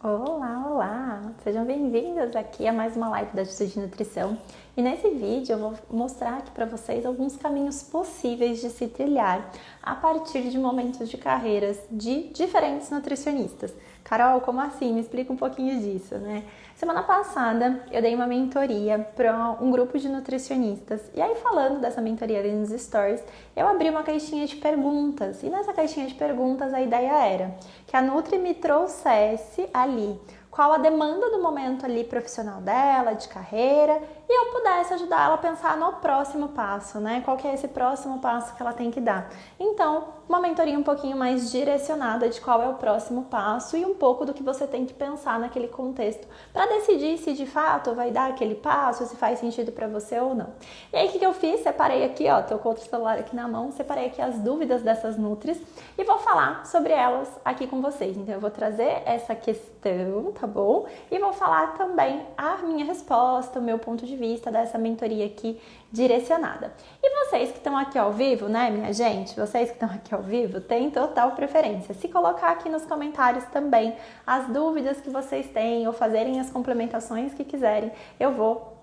Olá, olá! Sejam bem-vindas aqui a mais uma live da Atitude de Nutrição. E nesse vídeo eu vou mostrar aqui para vocês alguns caminhos possíveis de se trilhar a partir de momentos de carreiras de diferentes nutricionistas. Carol, como assim? Me explica um pouquinho disso, né? Semana passada eu dei uma mentoria para um grupo de nutricionistas e aí falando dessa mentoria ali nos stories, eu abri uma caixinha de perguntas e nessa caixinha de perguntas a ideia era que a Nutri me trouxesse ali qual a demanda do momento ali profissional dela, de carreira, e eu pudesse ajudar ela a pensar no próximo passo, né? Qual que é esse próximo passo que ela tem que dar. Então, uma mentoria um pouquinho mais direcionada de qual é o próximo passo e um pouco do que você tem que pensar naquele contexto para decidir se de fato vai dar aquele passo, se faz sentido para você ou não. E aí, o que eu fiz? Separei aqui, ó, tô com outro celular aqui na mão, separei aqui as dúvidas dessas nutris e vou falar sobre elas aqui com vocês. Então, eu vou trazer essa questão, tá bom? E vou falar também a minha resposta, o meu ponto de vista dessa mentoria aqui direcionada. E vocês que estão aqui ao vivo, né, minha gente? Vocês que estão aqui ao vivo, têm total preferência. Se colocar aqui nos comentários também as dúvidas que vocês têm ou fazerem as complementações que quiserem, eu vou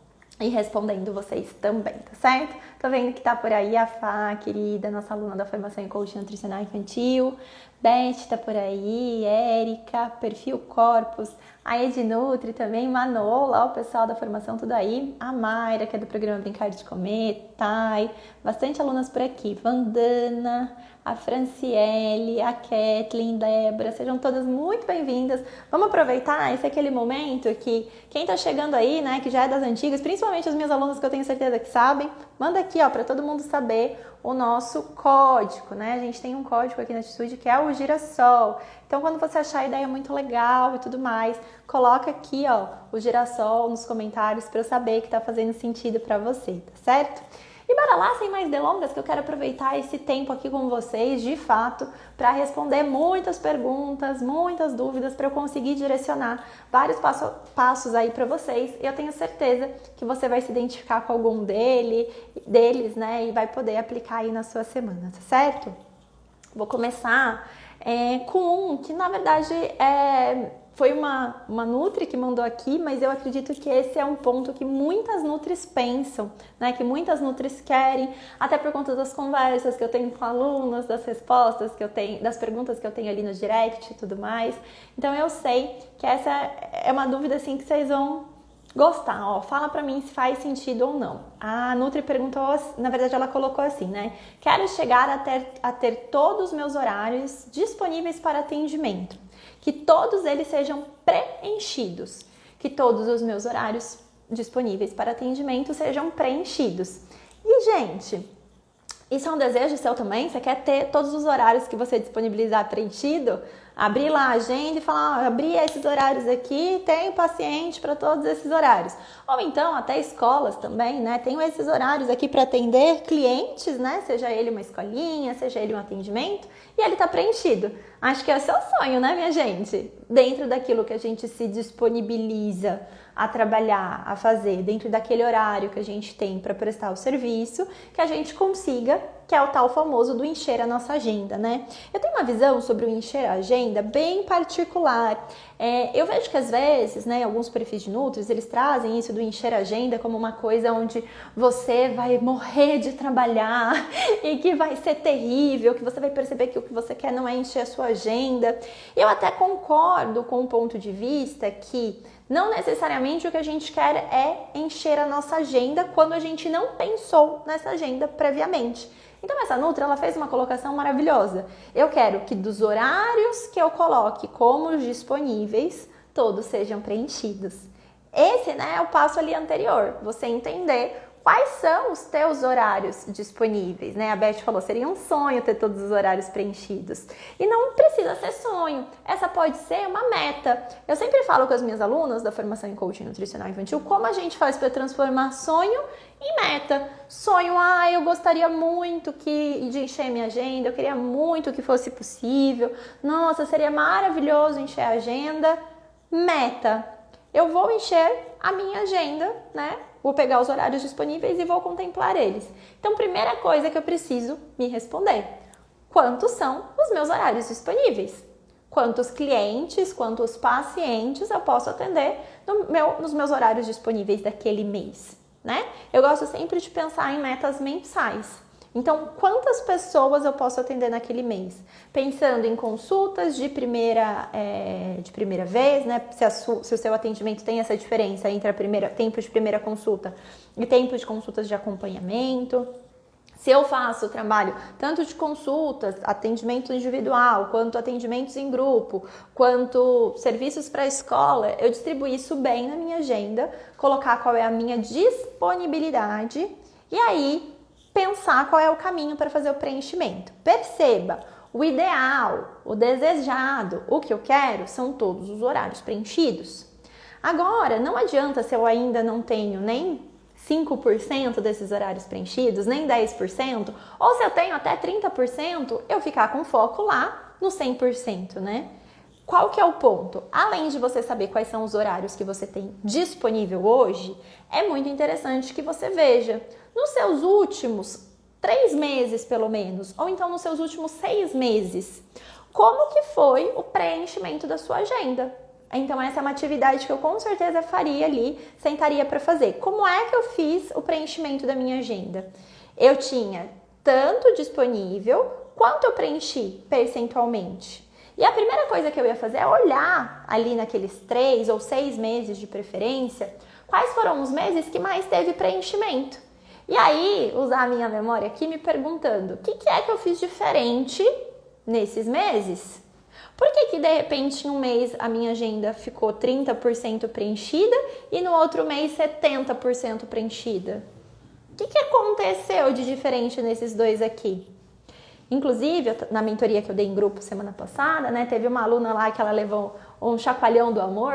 ir respondendo vocês também, tá certo? Tô vendo que tá por aí a Fá, querida, nossa aluna da formação em coaching nutricional infantil. Beth tá por aí, Érica, Perfil Corpus, a Ednutri também, Manola, o pessoal da formação tudo aí, a Mayra, que é do programa Brincar de Comer, Thay, bastante alunas por aqui, Vandana, a Franciele, a Kathleen, Débora, sejam todas muito bem-vindas. Vamos aproveitar esse é aquele momento que quem tá chegando aí, né, que já é das antigas, principalmente as minhas alunas que eu tenho certeza que sabem, manda aqui, ó, para todo mundo saber o nosso código, né? A gente tem um código aqui na Atitude que é o Girassol. Então, quando você achar a ideia muito legal e tudo mais, coloca aqui, ó, o Girassol nos comentários para eu saber que tá fazendo sentido para você, tá certo? E bora lá, sem mais delongas, que eu quero aproveitar esse tempo aqui com vocês, de fato, para responder muitas perguntas, muitas dúvidas, para eu conseguir direcionar vários passos aí para vocês. E eu tenho certeza que você vai se identificar com algum deles, né, e vai poder aplicar aí na sua semana, tá certo? Vou começar com um que, na verdade, foi uma Nutri que mandou aqui, mas eu acredito que esse é um ponto que muitas Nutris pensam, né? Que muitas Nutris querem, até por conta das conversas que eu tenho com alunos, das respostas que eu tenho, das perguntas que eu tenho ali no direct e tudo mais. Então eu sei que essa é uma dúvida assim que vocês vão gostar, ó, fala pra mim se faz sentido ou não. A Nutri perguntou, na verdade ela colocou assim, né? Quero chegar a ter todos os meus horários disponíveis para atendimento, que todos eles sejam preenchidos, que todos os meus horários disponíveis para atendimento sejam preenchidos. E, gente, isso é um desejo seu também? Você quer ter todos os horários que você disponibilizar preenchido? Abrir lá a agenda e falar, abrir esses horários aqui, tenho paciente para todos esses horários. Ou então, até escolas também, né? Tenho esses horários aqui para atender clientes, né? Seja ele uma escolinha, seja ele um atendimento, e ele está preenchido. Acho que é o seu sonho, né, minha gente? Dentro daquilo que a gente se disponibiliza a trabalhar, a fazer, dentro daquele horário que a gente tem para prestar o serviço, que a gente consiga, que é o tal famoso do encher a nossa agenda, né? Eu tenho uma visão sobre o encher a agenda bem particular. Eu vejo que às vezes, né, alguns perfis de Nutris, eles trazem isso do encher a agenda como uma coisa onde você vai morrer de trabalhar e que vai ser terrível, que você vai perceber que o que você quer não é encher a sua agenda. Eu até concordo com o ponto de vista que não necessariamente o que a gente quer é encher a nossa agenda quando a gente não pensou nessa agenda previamente. Então essa Nutri, ela fez uma colocação maravilhosa. Eu quero que dos horários que eu coloque como disponíveis, todos sejam preenchidos. Esse, né, é o passo ali anterior, você entender quais são os teus horários disponíveis, né? A Beth falou, seria um sonho ter todos os horários preenchidos. E não precisa ser sonho, essa pode ser uma meta. Eu sempre falo com as minhas alunas da formação em coaching nutricional infantil, como a gente faz para transformar sonho em meta. Sonho, eu gostaria muito de encher minha agenda, eu queria muito que fosse possível. Nossa, seria maravilhoso encher a agenda. Meta, eu vou encher a minha agenda, né? Vou pegar os horários disponíveis e vou contemplar eles. Então, primeira coisa que eu preciso me responder: quantos são os meus horários disponíveis? quantos clientes, quantos pacientes eu posso atender nos meus horários disponíveis daquele mês, né? Eu gosto sempre de pensar em metas mensais. Então, quantas pessoas eu posso atender naquele mês? Pensando em consultas de primeira vez, né? Se o seu atendimento tem essa diferença entre tempo de primeira consulta e tempo de consultas de acompanhamento. Se eu faço trabalho tanto de consultas, atendimento individual, quanto atendimentos em grupo, quanto serviços para a escola, eu distribuo isso bem na minha agenda, colocar qual é a minha disponibilidade e aí pensar qual é o caminho para fazer o preenchimento. Perceba, o ideal, o desejado, o que eu quero são todos os horários preenchidos. Agora, não adianta se eu ainda não tenho nem 5% desses horários preenchidos, nem 10%, ou se eu tenho até 30%, eu ficar com foco lá no 100%, né? Qual que é o ponto? Além de você saber quais são os horários que você tem disponível hoje, é muito interessante que você veja nos seus últimos 3 meses, pelo menos, ou então nos seus últimos 6 meses, como que foi o preenchimento da sua agenda. Então essa é uma atividade que eu com certeza faria ali, sentaria para fazer. Como é que eu fiz o preenchimento da minha agenda? Eu tinha tanto disponível, quanto eu preenchi percentualmente. E a primeira coisa que eu ia fazer é olhar ali naqueles 3 ou 6 meses de preferência, quais foram os meses que mais teve preenchimento. E aí, usar a minha memória aqui me perguntando, o que é que eu fiz diferente nesses meses? Por que de repente em um mês a minha agenda ficou 30% preenchida e no outro mês 70% preenchida? O que aconteceu de diferente nesses dois aqui? Inclusive, na mentoria que eu dei em grupo semana passada, né, teve uma aluna lá que ela levou um chacoalhão do amor,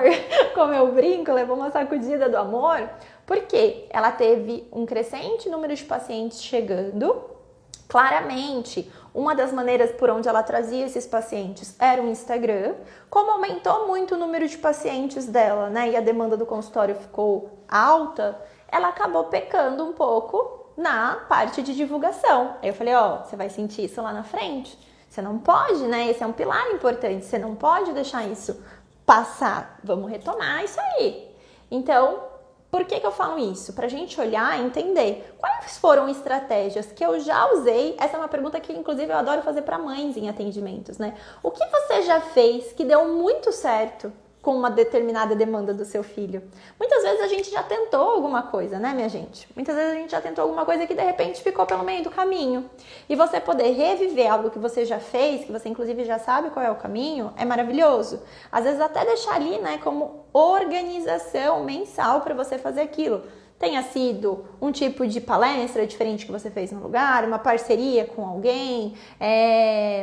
como eu brinco, levou uma sacudida do amor, porque ela teve um crescente número de pacientes chegando. Claramente, uma das maneiras por onde ela trazia esses pacientes era o Instagram. Como aumentou muito o número de pacientes dela, né, e a demanda do consultório ficou alta, ela acabou pecando um pouco na parte de divulgação. Aí eu falei, você vai sentir isso lá na frente. Você não pode, né? Esse é um pilar importante. Você não pode deixar isso passar. Vamos retomar isso aí. Então, por que eu falo isso? Pra gente olhar e entender quais foram estratégias que eu já usei. Essa é uma pergunta que, inclusive, eu adoro fazer para mães em atendimentos, né? O que você já fez que deu muito certo com uma determinada demanda do seu filho? Muitas vezes a gente já tentou alguma coisa, né, minha gente? Muitas vezes a gente já tentou alguma coisa que de repente ficou pelo meio do caminho. E você poder reviver algo que você já fez, que você inclusive já sabe qual é o caminho, é maravilhoso. Às vezes até deixar ali, né, como organização mensal para você fazer aquilo. Tenha sido um tipo de palestra diferente que você fez no lugar, uma parceria com alguém,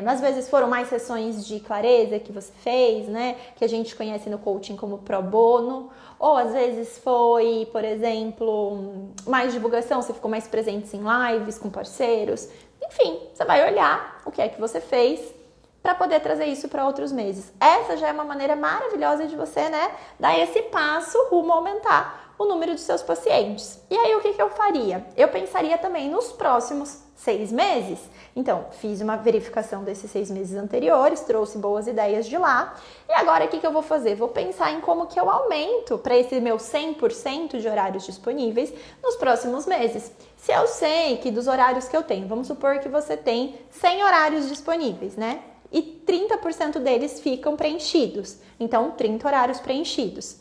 às vezes foram mais sessões de clareza que você fez, né? Que a gente conhece no coaching como pro bono, ou às vezes foi, por exemplo, mais divulgação, você ficou mais presente em lives com parceiros. Enfim, você vai olhar o que é que você fez para poder trazer isso para outros meses. Essa já é uma maneira maravilhosa de você, né, dar esse passo rumo a aumentar o número de seus pacientes. E aí, o que eu faria? Eu pensaria também nos próximos 6 meses. Então, fiz uma verificação desses 6 meses anteriores, trouxe boas ideias de lá. E agora, o que eu vou fazer? Vou pensar em como que eu aumento para esse meu 100% de horários disponíveis nos próximos meses. Se eu sei que dos horários que eu tenho, vamos supor que você tem 100 horários disponíveis, né? E 30% deles ficam preenchidos. Então, 30 horários preenchidos.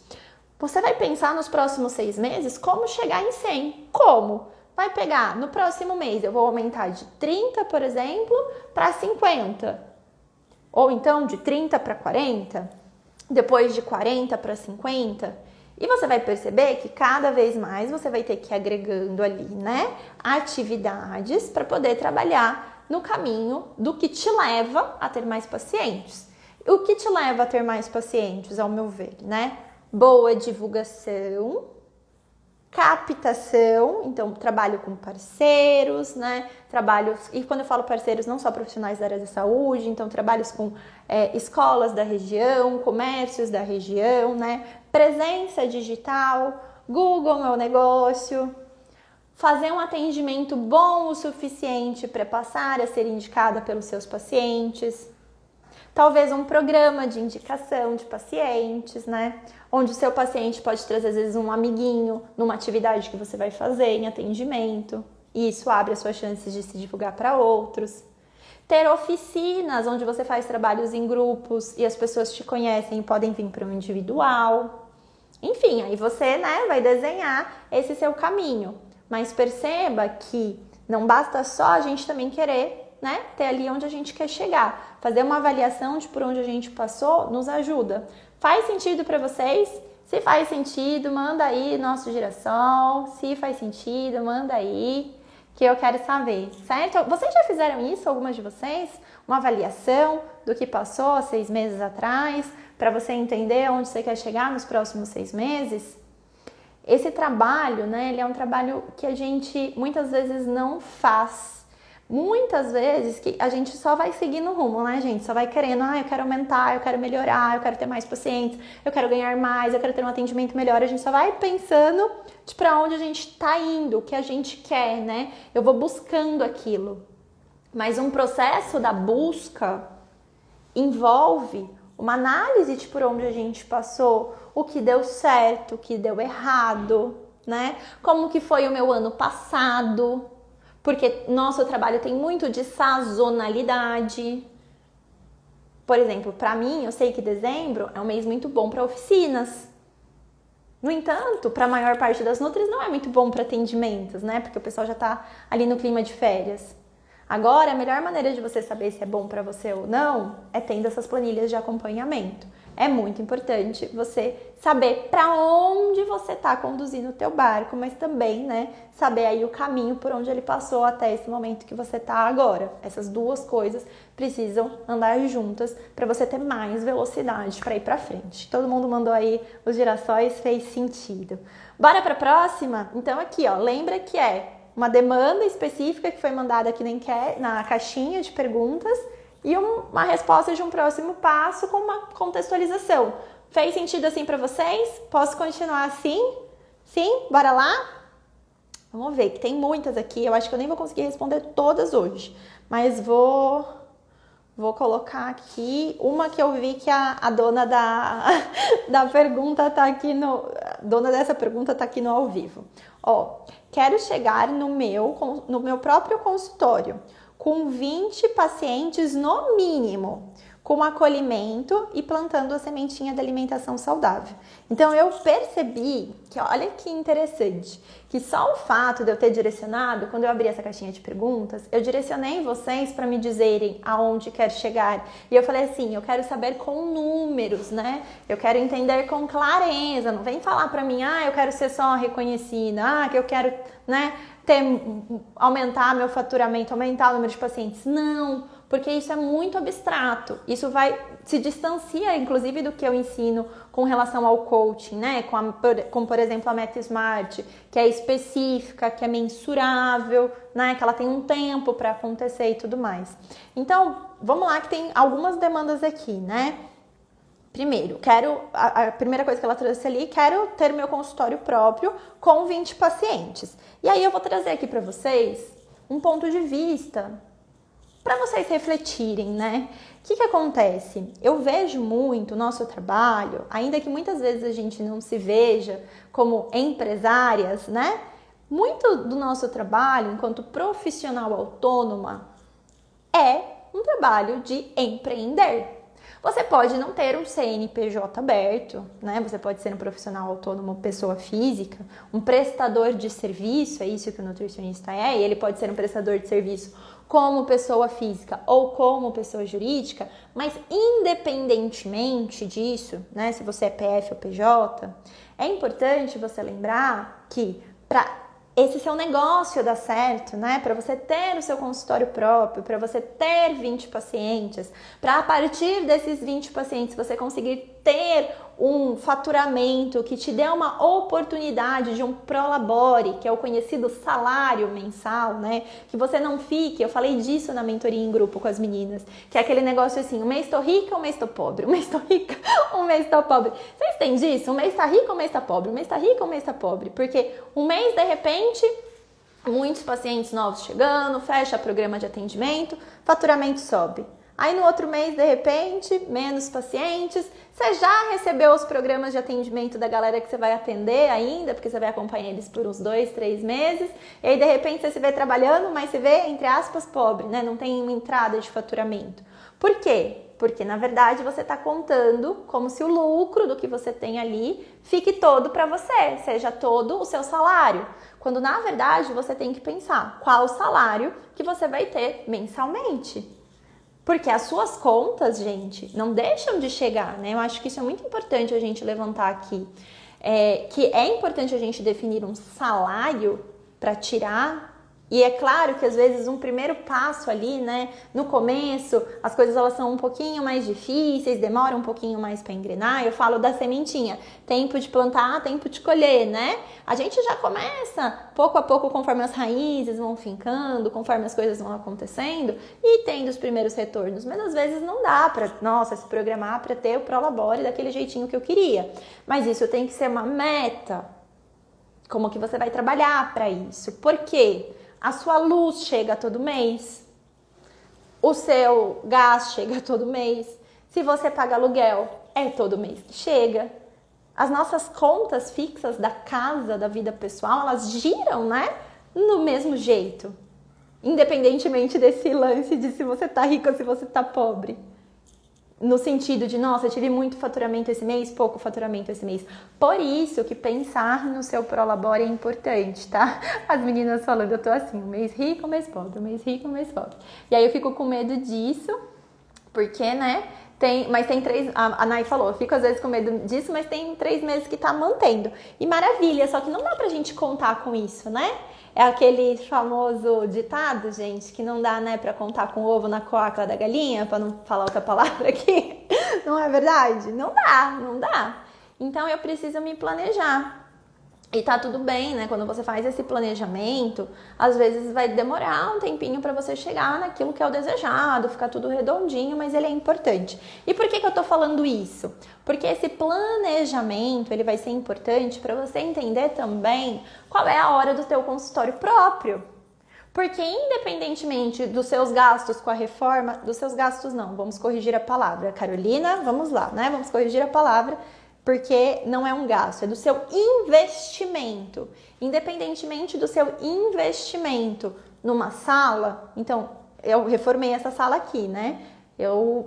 Você vai pensar nos próximos 6 meses como chegar em 100. Como? Vai pegar, no próximo mês eu vou aumentar de 30, por exemplo, para 50. Ou então de 30 para 40. Depois de 40 para 50. E você vai perceber que cada vez mais você vai ter que ir agregando ali, né, atividades para poder trabalhar no caminho do que te leva a ter mais pacientes. O que te leva a ter mais pacientes, ao meu ver, né? Boa divulgação, captação, então trabalho com parceiros, né? E quando eu falo parceiros, não só profissionais da área da saúde, então trabalhos com escolas da região, comércios da região, né? Presença digital, Google Meu Negócio, fazer um atendimento bom o suficiente para passar a ser indicada pelos seus pacientes. Talvez um programa de indicação de pacientes, né? Onde o seu paciente pode trazer, às vezes, um amiguinho numa atividade que você vai fazer em atendimento. E isso abre as suas chances de se divulgar para outros. Ter oficinas onde você faz trabalhos em grupos e as pessoas te conhecem e podem vir para um individual. Enfim, aí você, né, vai desenhar esse seu caminho. Mas perceba que não basta só a gente também querer, né, ter ali onde a gente quer chegar. Fazer uma avaliação de por onde a gente passou nos ajuda. Faz sentido para vocês? Se faz sentido, manda aí nosso girassol. Se faz sentido, manda aí, que eu quero saber, certo? Vocês já fizeram isso, algumas de vocês? Uma avaliação do que passou há 6 meses atrás, para você entender onde você quer chegar nos próximos 6 meses? Esse trabalho, né, ele é um trabalho que a gente muitas vezes não faz. Muitas vezes que a gente só vai seguir no rumo, né, gente? Só vai querendo, eu quero aumentar, eu quero melhorar, eu quero ter mais pacientes, eu quero ganhar mais, eu quero ter um atendimento melhor. A gente só vai pensando de para onde a gente tá indo, o que a gente quer, né? Eu vou buscando aquilo. Mas um processo da busca envolve uma análise de por onde a gente passou, o que deu certo, o que deu errado, né? Como que foi o meu ano passado, porque nosso trabalho tem muito de sazonalidade. Por exemplo, para mim, eu sei que dezembro é um mês muito bom para oficinas. No entanto, para a maior parte das nutris não é muito bom para atendimentos, né? Porque o pessoal já está ali no clima de férias. Agora, a melhor maneira de você saber se é bom para você ou não é tendo essas planilhas de acompanhamento. É muito importante você saber para onde você está conduzindo o teu barco, mas também, né, saber aí o caminho por onde ele passou até esse momento que você está agora. Essas duas coisas precisam andar juntas para você ter mais velocidade para ir para frente. Todo mundo mandou aí os girassóis, fez sentido. Bora para a próxima? Então aqui, ó, lembra que é uma demanda específica que foi mandada aqui na caixinha de perguntas e uma resposta de um próximo passo com uma contextualização. Fez sentido assim para vocês? Posso continuar assim? Sim? Bora lá? Vamos ver, que tem muitas aqui. Eu acho que eu nem vou conseguir responder todas hoje, mas vou colocar aqui uma que eu vi que a dona da pergunta tá aqui a dona dessa pergunta tá aqui no ao vivo. Ó, quero chegar no meu próprio consultório com 20 pacientes no mínimo, com acolhimento e plantando a sementinha da alimentação saudável. Então eu percebi que, olha que interessante, que só o fato de eu ter direcionado, quando eu abri essa caixinha de perguntas, eu direcionei vocês para me dizerem aonde quer chegar. E eu falei assim, eu quero saber com números, né? Eu quero entender com clareza, não vem falar para mim, eu quero ser só reconhecida, que eu quero, né, aumentar meu faturamento, aumentar o número de pacientes. Não, porque isso é muito abstrato. Isso se distancia, inclusive, do que eu ensino com relação ao coaching, né? Com, por exemplo, a meta Smart, que é específica, que é mensurável, né? Que ela tem um tempo para acontecer e tudo mais. Então, vamos lá que tem algumas demandas aqui, né? Primeiro, a primeira coisa que ela trouxe ali, quero ter meu consultório próprio com 20 pacientes. E aí eu vou trazer aqui para vocês um ponto de vista para vocês refletirem, né? O que acontece? Eu vejo muito o nosso trabalho, ainda que muitas vezes a gente não se veja como empresárias, né? Muito do nosso trabalho, enquanto profissional autônoma, é um trabalho de empreender. Você pode não ter um CNPJ aberto, né? Você pode ser um profissional autônomo, pessoa física, um prestador de serviço, é isso que o nutricionista é, e ele pode ser um prestador de serviço como pessoa física ou como pessoa jurídica, mas independentemente disso, né? Se você é PF ou PJ, é importante você lembrar que para esse seu negócio dar certo, né? Para você ter o seu consultório próprio, para você ter 20 pacientes, para a partir desses 20 pacientes você conseguir ter um faturamento que te dê uma oportunidade de um prolabore, que é o conhecido salário mensal, né? Que você não fique, eu falei disso na mentoria em grupo com as meninas, que é aquele negócio assim, um mês tô rica, um mês tô pobre, um mês tô rica, um mês tô pobre. Vocês têm disso? Um mês tá rico, um mês tá pobre, um mês tá rico, um mês tá pobre. Porque um mês, de repente, muitos pacientes novos chegando, fecha programa de atendimento, faturamento sobe. Aí no outro mês, de repente, menos pacientes. Você já recebeu os programas de atendimento da galera que você vai atender ainda, porque você vai acompanhar eles por uns 2, 3 meses. E aí, de repente, você se vê trabalhando, mas se vê, entre aspas, pobre, né? Não tem uma entrada de faturamento. Por quê? Porque, na verdade, você está contando como se o lucro do que você tem ali fique todo para você, seja todo o seu salário. Quando, na verdade, você tem que pensar qual o salário que você vai ter mensalmente. Porque as suas contas, gente, não deixam de chegar, né? Eu acho que isso é muito importante a gente levantar aqui. Que é importante a gente definir um salário para tirar. E é claro que às vezes um primeiro passo ali, né, no começo, as coisas elas são um pouquinho mais difíceis, demoram um pouquinho mais para engrenar. Eu falo da sementinha, tempo de plantar, tempo de colher, né? A gente já começa pouco a pouco, conforme as raízes vão fincando, conforme as coisas vão acontecendo e tendo os primeiros retornos. Mas às vezes não dá para, nossa, se programar para ter o Prolabore daquele jeitinho que eu queria. Mas isso tem que ser uma meta. Como que você vai trabalhar para isso? Por quê? A sua luz chega todo mês, o seu gás chega todo mês, se você paga aluguel, é todo mês que chega. As nossas contas fixas da casa, da vida pessoal, elas giram, né? No mesmo jeito, independentemente desse lance de se você tá rico ou se você tá pobre. No sentido de, nossa, eu tive muito faturamento esse mês, pouco faturamento esse mês. Por isso que pensar no seu Prolabore é importante, tá? As meninas falando, eu tô assim, um mês rico, um mês pobre, um mês rico, um mês pobre. E aí eu fico com medo disso, porque, né, mas tem 3, a Nay falou, eu fico às vezes com medo disso, mas tem 3 meses que tá mantendo. E maravilha, só que não dá pra gente contar com isso, né? É aquele famoso ditado, gente, que não dá, né, pra contar com o ovo na cloaca da galinha, pra não falar outra palavra aqui. Não é verdade? Não dá, não dá. Então eu preciso me planejar. E tá tudo bem, né? Quando você faz esse planejamento, às vezes vai demorar um tempinho para você chegar naquilo que é o desejado, ficar tudo redondinho, mas ele é importante. E por que eu tô falando isso? Porque esse planejamento, ele vai ser importante para você entender também qual é a hora do teu consultório próprio. Porque independentemente dos seus gastos com a reforma, dos seus gastos não, vamos corrigir a palavra. Carolina, vamos lá, né? Vamos corrigir a palavra. Porque não é um gasto, é do seu investimento. Independentemente do seu investimento numa sala, então eu reformei essa sala aqui, né?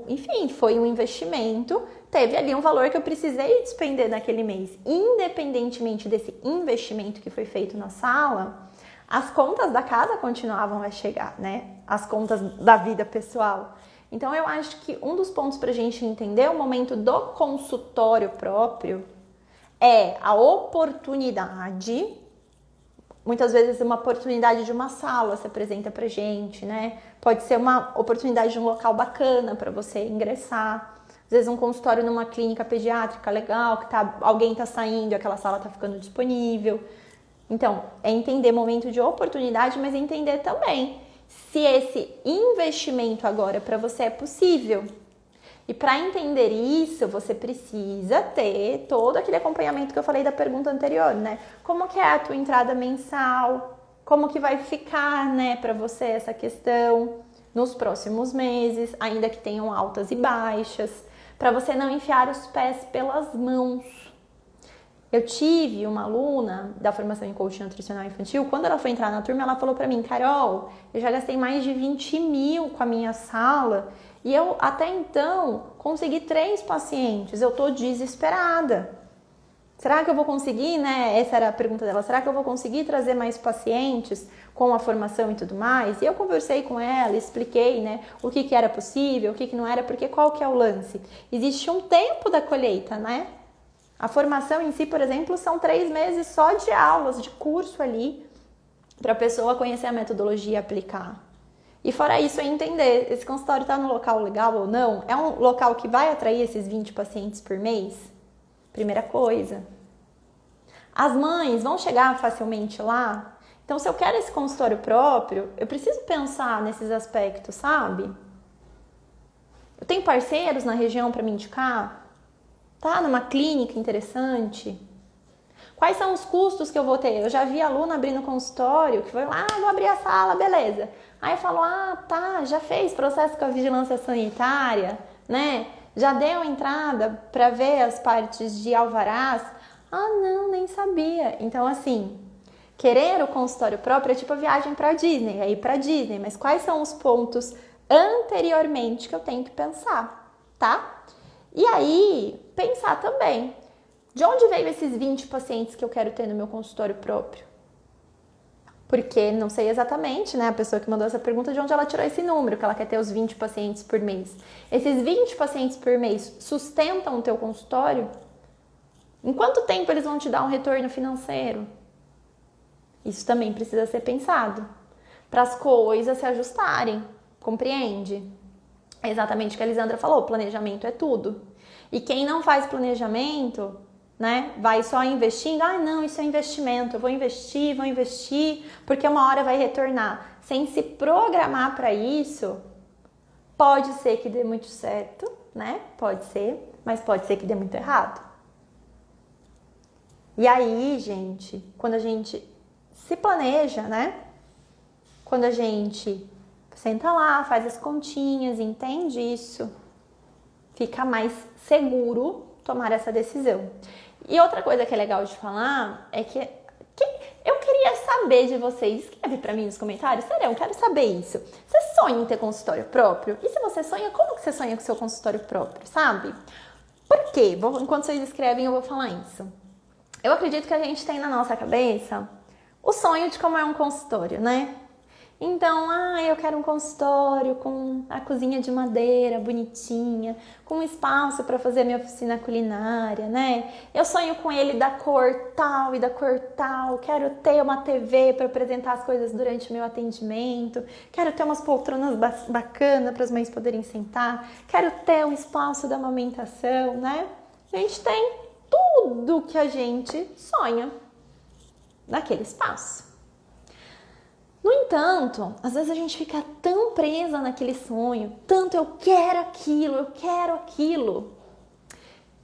Enfim, foi um investimento, teve ali um valor que eu precisei despender naquele mês. Independentemente desse investimento que foi feito na sala, as contas da casa continuavam a chegar, né? As contas da vida pessoal. Então, eu acho que um dos pontos para a gente entender o momento do consultório próprio é a oportunidade. Muitas vezes uma oportunidade de uma sala se apresenta pra gente, né? Pode ser uma oportunidade de um local bacana para você ingressar. Às vezes um consultório numa clínica pediátrica legal, que alguém tá saindo e aquela sala tá ficando disponível. Então, é entender momento de oportunidade, mas entender também se esse investimento agora para você é possível. E para entender isso, você precisa ter todo aquele acompanhamento que eu falei da pergunta anterior, né? Como que é a tua entrada mensal? Como que vai ficar, né, para você essa questão nos próximos meses, ainda que tenham altas e baixas, para você não enfiar os pés pelas mãos. Eu tive uma aluna da formação em coaching nutricional infantil, quando ela foi entrar na turma, ela falou pra mim, Carol, eu já gastei mais de 20 mil com a minha sala e eu até então consegui 3 pacientes, eu tô desesperada. Será que eu vou conseguir, né? Essa era a pergunta dela, será que eu vou conseguir trazer mais pacientes com a formação e tudo mais? E eu conversei com ela, expliquei, né, o que era possível, o que não era, porque qual que é o lance? Existe um tempo da colheita, né? A formação em si, por exemplo, são 3 meses só de aulas, de curso ali, para a pessoa conhecer a metodologia e aplicar. E fora isso, é entender, esse consultório está no local legal ou não? É um local que vai atrair esses 20 pacientes por mês? Primeira coisa. As mães vão chegar facilmente lá? Então, se eu quero esse consultório próprio, eu preciso pensar nesses aspectos, sabe? Eu tenho parceiros na região para me indicar? Tá numa clínica interessante? Quais são os custos que eu vou ter? Eu já vi aluno abrindo consultório, que foi lá, vou abrir a sala, beleza. Aí eu falo, tá, já fez processo com a vigilância sanitária, né? Já deu entrada para ver as partes de alvarás? Não, nem sabia. Então, assim, querer o consultório próprio é tipo a viagem para Disney, é ir para Disney, mas quais são os pontos anteriormente que eu tenho que pensar, tá? E aí, pensar também, de onde veio esses 20 pacientes que eu quero ter no meu consultório próprio? Porque não sei exatamente, né, a pessoa que mandou essa pergunta, de onde ela tirou esse número, que ela quer ter os 20 pacientes por mês. Esses 20 pacientes por mês sustentam o teu consultório? Em quanto tempo eles vão te dar um retorno financeiro? Isso também precisa ser pensado, para as coisas se ajustarem, compreende? É exatamente o que a Lisandra falou, planejamento é tudo. E quem não faz planejamento, né, vai só investindo, não, isso é investimento, eu vou investir, porque uma hora vai retornar. Sem se programar para isso, pode ser que dê muito certo, né? Pode ser, mas pode ser que dê muito errado. E aí, gente, quando a gente se planeja, né? Quando a gente senta lá, faz as continhas, entende isso, fica mais seguro tomar essa decisão. E outra coisa que é legal de falar é que eu queria saber de vocês, escreve pra mim nos comentários, sério, eu quero saber isso. Você sonha em ter consultório próprio? E se você sonha, como que você sonha com o seu consultório próprio, sabe? Por quê? Enquanto vocês escrevem, eu vou falar isso. Eu acredito que a gente tem na nossa cabeça o sonho de como é um consultório, né? Então, eu quero um consultório com a cozinha de madeira bonitinha, com um espaço para fazer minha oficina culinária, né? Eu sonho com ele da cor tal e da cor tal, quero ter uma TV para apresentar as coisas durante o meu atendimento, quero ter umas poltronas bacanas para as mães poderem sentar, quero ter um espaço da amamentação, né? A gente tem tudo que a gente sonha naquele espaço. No entanto, às vezes a gente fica tão presa naquele sonho, tanto eu quero aquilo,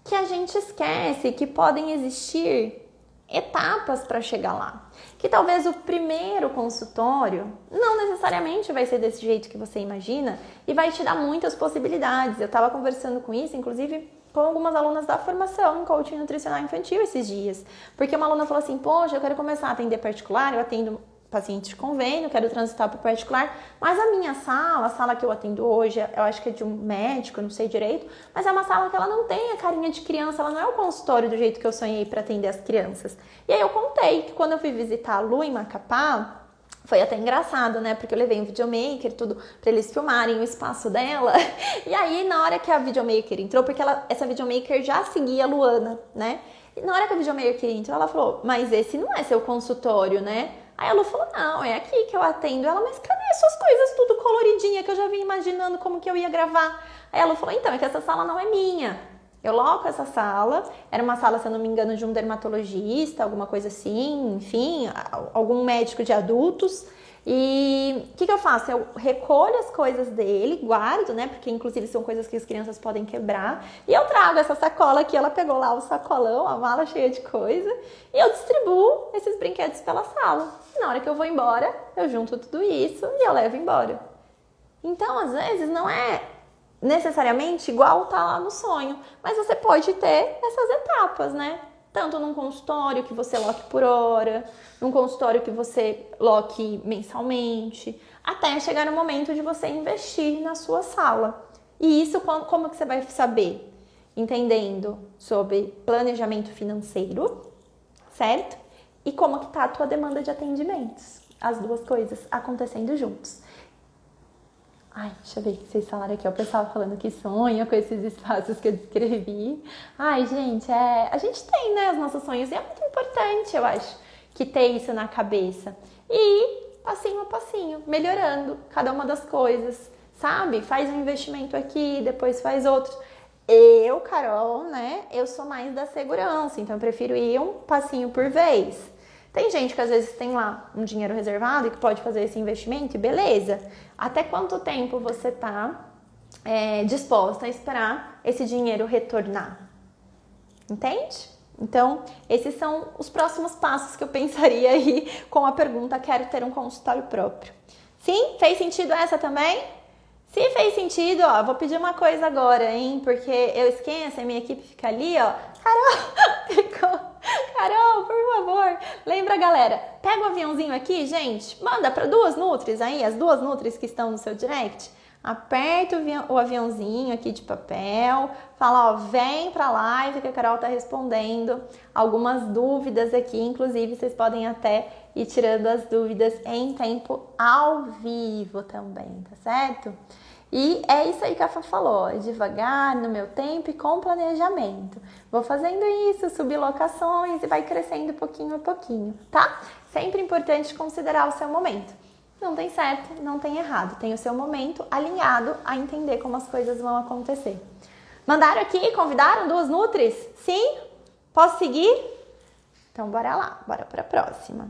que a gente esquece que podem existir etapas para chegar lá. Que talvez o primeiro consultório não necessariamente vai ser desse jeito que você imagina e vai te dar muitas possibilidades. Eu estava conversando com isso, inclusive, com algumas alunas da formação em coaching nutricional infantil esses dias. Porque uma aluna falou assim, poxa, eu quero começar a atender particular, eu atendo paciente de convênio, quero transitar para o particular, mas a minha sala, a sala que eu atendo hoje, eu acho que é de um médico, eu não sei direito, mas é uma sala que ela não tem a carinha de criança, ela não é o consultório do jeito que eu sonhei para atender as crianças. E aí eu contei que quando eu fui visitar a Lu em Macapá, foi até engraçado, né? Porque eu levei um videomaker, tudo, pra eles filmarem o espaço dela. E aí, na hora que a videomaker entrou, porque essa videomaker já seguia a Luana, né? E na hora que a videomaker entrou, ela falou, mas esse não é seu consultório, né? Aí a Lu falou, não, é aqui que eu atendo. Ela, mas cadê suas coisas tudo coloridinha que eu já vim imaginando como que eu ia gravar? Aí a Lu falou, então, é que essa sala não é minha. Eu loco essa sala, era uma sala, se eu não me engano, de um dermatologista, alguma coisa assim, enfim, algum médico de adultos. E o que eu faço? Eu recolho as coisas dele, guardo, né? Porque inclusive são coisas que as crianças podem quebrar. E eu trago essa sacola aqui, ela pegou lá o sacolão, a mala cheia de coisa. E eu distribuo esses brinquedos pela sala. E na hora que eu vou embora, eu junto tudo isso e eu levo embora. Então, às vezes, não é necessariamente igual tá lá no sonho, mas você pode ter essas etapas, né? Tanto num consultório que você loque por hora, num consultório que você loque mensalmente, até chegar no momento de você investir na sua sala. E isso como que você vai saber? Entendendo sobre planejamento financeiro, certo? E como que tá a tua demanda de atendimentos. As duas coisas acontecendo juntos. Ai, deixa eu ver o que vocês falaram aqui. O pessoal falando que sonha com esses espaços que eu descrevi. Ai, gente, a gente tem, né, os nossos sonhos. E é muito importante, eu acho, que ter isso na cabeça. E passinho a passinho, melhorando cada uma das coisas, sabe? Faz um investimento aqui, depois faz outro. Eu, Carol, né, eu sou mais da segurança. Então, eu prefiro ir um passinho por vez. Tem gente que às vezes tem lá um dinheiro reservado e que pode fazer esse investimento e beleza. Até quanto tempo você está disposta a esperar esse dinheiro retornar? Entende? Então, esses são os próximos passos que eu pensaria aí com a pergunta: quero ter um consultório próprio. Sim? Fez sentido essa também? Se fez sentido, ó, vou pedir uma coisa agora, hein? Porque eu esqueço, a minha equipe fica ali, ó. Carol, por favor, lembra, galera, pega o aviãozinho aqui, gente, manda para 2 Nutris aí, as 2 Nutris que estão no seu direct. Aperta o aviãozinho aqui de papel, fala, ó, vem pra live que a Carol tá respondendo algumas dúvidas aqui, inclusive vocês podem até ir tirando as dúvidas em tempo ao vivo também, tá certo? E é isso aí que a Fá falou, devagar, no meu tempo e com planejamento. Vou fazendo isso, subir locações e vai crescendo pouquinho a pouquinho, tá? Sempre importante considerar o seu momento. Não tem certo, não tem errado. Tem o seu momento alinhado a entender como as coisas vão acontecer. Mandaram aqui, convidaram 2 Nutris? Sim? Posso seguir? Então, bora lá. Bora para a próxima.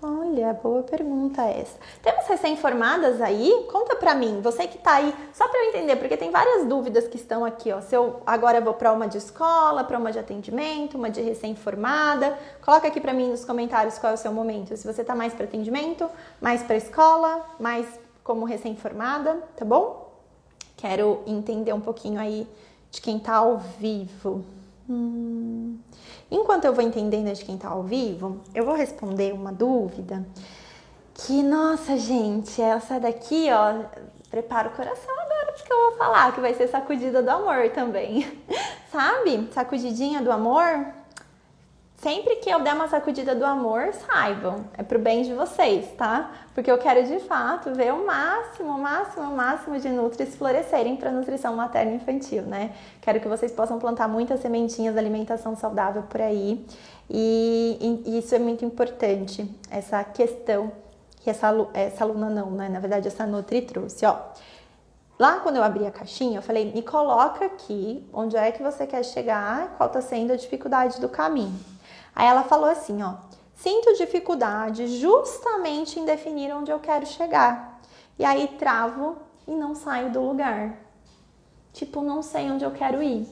Olha, boa pergunta essa. Temos recém-formadas aí? Conta pra mim, você que tá aí, só pra eu entender, porque tem várias dúvidas que estão aqui, ó. Se eu agora vou pra uma de escola, pra uma de atendimento, uma de recém-formada. Coloca aqui pra mim nos comentários qual é o seu momento. Se você tá mais pra atendimento, mais pra escola, mais como recém-formada, tá bom? Quero entender um pouquinho aí de quem tá ao vivo. Enquanto eu vou entendendo de quem tá ao vivo, eu vou responder uma dúvida que, nossa, gente, essa daqui, ó, prepara o coração agora porque eu vou falar, que vai ser sacudida do amor também. Sabe? Sacudidinha do amor. Sempre que eu der uma sacudida do amor, saibam, é pro bem de vocês, tá? Porque eu quero, de fato, ver o máximo de nutris florescerem para nutrição materna e infantil, né? Quero que vocês possam plantar muitas sementinhas de alimentação saudável por aí. E isso é muito importante, essa questão que essa aluna não, né? Na verdade, essa nutri trouxe, ó. Lá quando eu abri a caixinha, eu falei, me coloca aqui onde é que você quer chegar, qual tá sendo a dificuldade do caminho. Aí ela falou assim, ó, sinto dificuldade justamente em definir onde eu quero chegar. E aí travo e não saio do lugar. Tipo, não sei onde eu quero ir.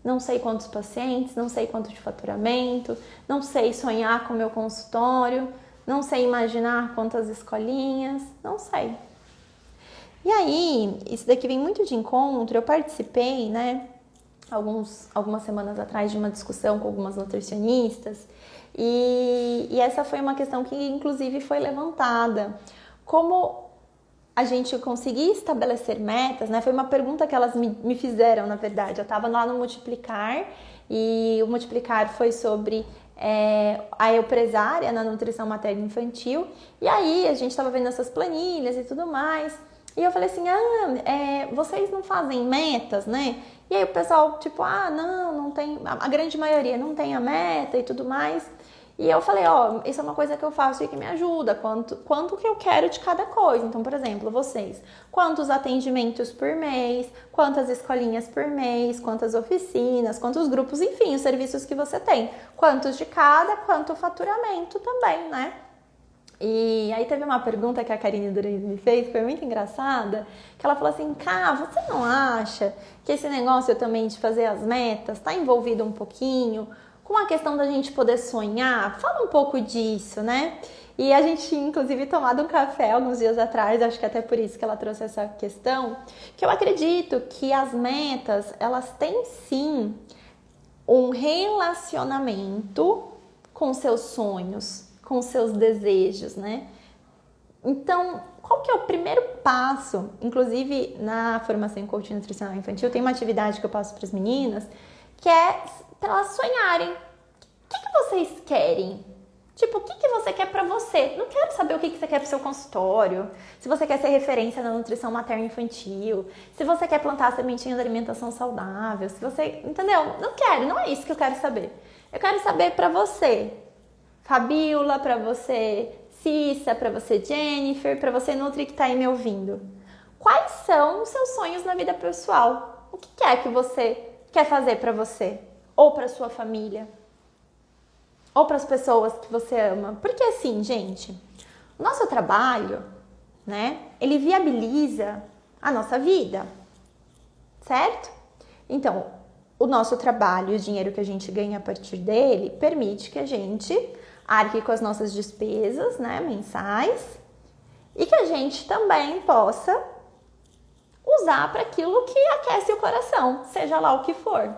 Não sei quantos pacientes, não sei quanto de faturamento, não sei sonhar com o meu consultório, não sei imaginar quantas escolinhas, não sei. E aí, isso daqui vem muito de encontro, eu participei, né? Algumas semanas atrás de uma discussão com algumas nutricionistas e essa foi uma questão que inclusive foi levantada. Como a gente conseguir estabelecer metas, né? Foi uma pergunta que elas me fizeram, na verdade. Eu estava lá no Multiplicar e o Multiplicar foi sobre a eupresária na nutrição materna e infantil. E aí a gente estava vendo essas planilhas e tudo mais. E eu falei assim, vocês não fazem metas, né? E aí o pessoal, tipo, não tem, a grande maioria não tem a meta e tudo mais. E eu falei, ó, isso é uma coisa que eu faço e que me ajuda, quanto que eu quero de cada coisa. Então, por exemplo, vocês, quantos atendimentos por mês, quantas escolinhas por mês, quantas oficinas, quantos grupos, enfim, os serviços que você tem. Quantos de cada, quanto faturamento também, né? E aí teve uma pergunta que a Karine Durez me fez, que foi muito engraçada, que ela falou assim, você não acha que esse negócio também de fazer as metas está envolvido um pouquinho com a questão da gente poder sonhar? Fala um pouco disso, né? E a gente, inclusive, tomado um café alguns dias atrás, acho que até por isso que ela trouxe essa questão, que eu acredito que as metas, elas têm sim um relacionamento com seus sonhos, com seus desejos, né? Então, qual que é o primeiro passo? Inclusive, na formação em coaching nutricional infantil, tem uma atividade que eu passo para as meninas, que é para elas sonharem. O que vocês querem? Tipo, o que você quer para você? Não quero saber o que você quer para o seu consultório, se você quer ser referência na nutrição materna e infantil, se você quer plantar sementinha de alimentação saudável, se você... Entendeu? Não é isso que eu quero saber. Eu quero saber para você, Fabiola, para você, Cissa, para você, Jennifer, para você, Nutri, que está aí me ouvindo. Quais são os seus sonhos na vida pessoal? O que é que você quer fazer para você? Ou para sua família? Ou para as pessoas que você ama? Porque assim, gente, o nosso trabalho, né, ele viabiliza a nossa vida, certo? Então, o nosso trabalho, o dinheiro que a gente ganha a partir dele, permite que a gente arque com as nossas despesas, né, mensais, e que a gente também possa usar para aquilo que aquece o coração, seja lá o que for.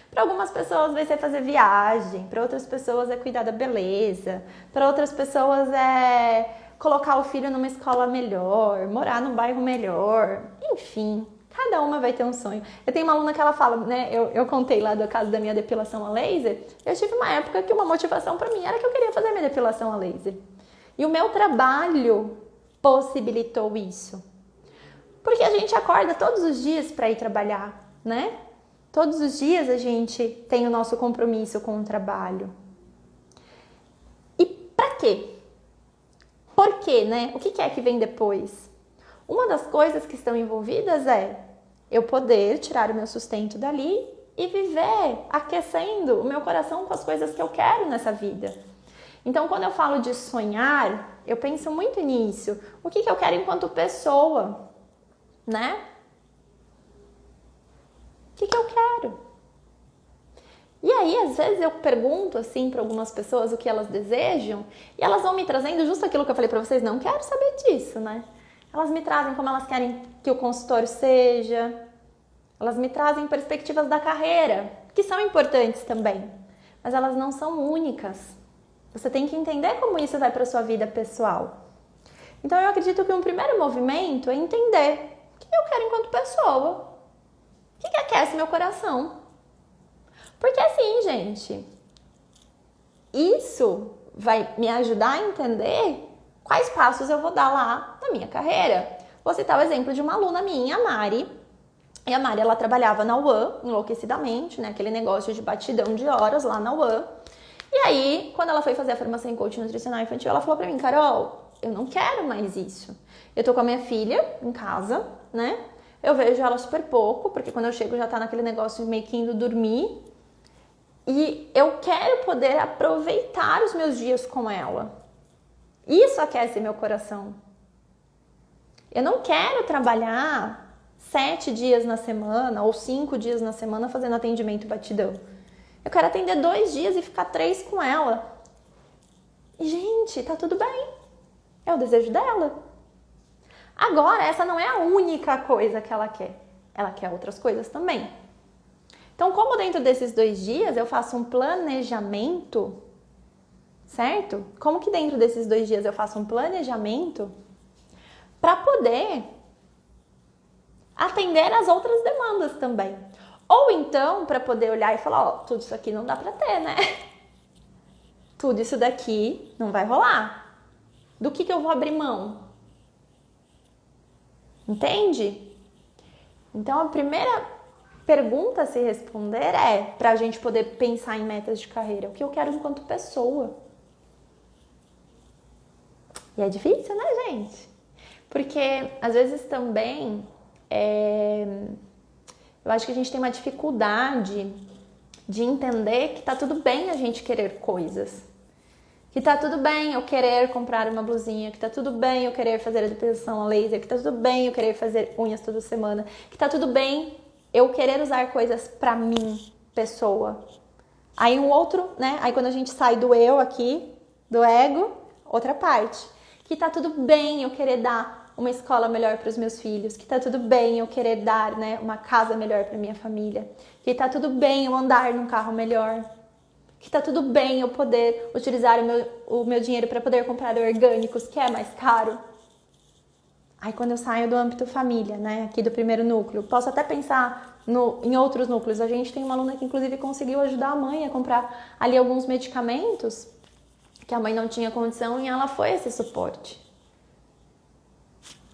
Para algumas pessoas vai ser fazer viagem, para outras pessoas é cuidar da beleza, para outras pessoas é colocar o filho numa escola melhor, morar num bairro melhor, enfim, cada uma vai ter um sonho. Eu tenho uma aluna que ela fala, né, eu contei lá do caso da minha depilação a laser, eu tive uma época que uma motivação para mim era que eu queria fazer minha depilação a laser. E o meu trabalho possibilitou isso. Porque a gente acorda todos os dias para ir trabalhar, né? Todos os dias a gente tem o nosso compromisso com o trabalho. E para quê? Por quê, né? O que é que vem depois? Uma das coisas que estão envolvidas é eu poder tirar o meu sustento dali e viver aquecendo o meu coração com as coisas que eu quero nessa vida. Então, quando eu falo de sonhar, eu penso muito nisso. O que eu quero enquanto pessoa, né? O que eu quero? E aí, às vezes, eu pergunto assim para algumas pessoas o que elas desejam e elas vão me trazendo justo aquilo que eu falei para vocês, não quero saber disso, né? Elas me trazem como elas querem que o consultório seja, elas me trazem perspectivas da carreira, que são importantes também, mas elas não são únicas. Você tem que entender como isso vai para a sua vida pessoal. Então, eu acredito que um primeiro movimento é entender o que eu quero enquanto pessoa. O que aquece meu coração? Porque assim, gente, isso vai me ajudar a entender quais passos eu vou dar lá na minha carreira. Vou citar o exemplo de uma aluna minha, a Mari. E a Mari, ela trabalhava na UAN, enlouquecidamente, né? Aquele negócio de batidão de horas lá na UAN. E aí, quando ela foi fazer a formação em coaching nutricional infantil, ela falou pra mim, Carol, eu não quero mais isso. Eu tô com a minha filha em casa, né? Eu vejo ela super pouco, porque quando eu chego já tá naquele negócio meio que indo dormir. E eu quero poder aproveitar os meus dias com ela. Isso aquece meu coração. Eu não quero trabalhar 7 dias na semana ou 5 dias na semana fazendo atendimento batidão. Eu quero atender 2 dias e ficar 3 com ela. E, gente, tá tudo bem. É o desejo dela. Agora, essa não é a única coisa que ela quer. Ela quer outras coisas também. Então, como dentro desses 2 dias eu faço um planejamento, certo? Como que dentro desses 2 dias eu faço um planejamento para poder atender as outras demandas também. Ou então, para poder olhar e falar, ó, tudo isso aqui não dá para ter, né? Tudo isso daqui não vai rolar. Do que eu vou abrir mão? Entende? Então, a primeira pergunta a se responder é para a gente poder pensar em metas de carreira. O que eu quero enquanto pessoa? E é difícil, né, gente? Porque, às vezes, também, eu acho que a gente tem uma dificuldade de entender que tá tudo bem a gente querer coisas. Que tá tudo bem eu querer comprar uma blusinha, que tá tudo bem eu querer fazer a depilação a laser, que tá tudo bem eu querer fazer unhas toda semana, que tá tudo bem eu querer usar coisas pra mim, pessoa. Aí um outro, né? Aí quando a gente sai do eu aqui, do ego, outra parte. Que tá tudo bem eu querer dar uma escola melhor para os meus filhos, que tá tudo bem eu querer dar, né, uma casa melhor para minha família, que tá tudo bem eu andar num carro melhor. Que tá tudo bem eu poder utilizar o meu dinheiro para poder comprar orgânicos, que é mais caro. Aí quando eu saio do âmbito família, né, aqui do primeiro núcleo, posso até pensar em outros núcleos. A gente tem uma aluna que inclusive conseguiu ajudar a mãe a comprar ali alguns medicamentos que a mãe não tinha condição e ela foi esse suporte.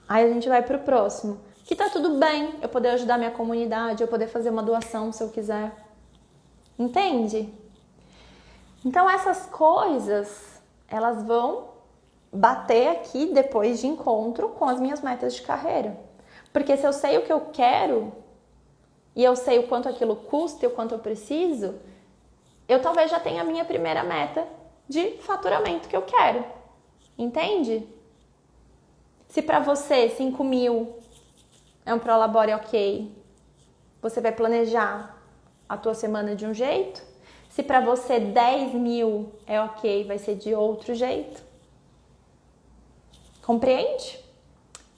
Aí a gente vai pro próximo. Que tá tudo bem eu poder ajudar minha comunidade, eu poder fazer uma doação se eu quiser. Entende? Então essas coisas, elas vão bater aqui depois de encontro com as minhas metas de carreira. Porque se eu sei o que eu quero e eu sei o quanto aquilo custa e o quanto eu preciso, eu talvez já tenha a minha primeira meta de faturamento que eu quero. Entende? Se para você 5.000 é um prolabore ok, você vai planejar a tua semana de um jeito. Se para você 10 mil é ok, vai ser de outro jeito. Compreende?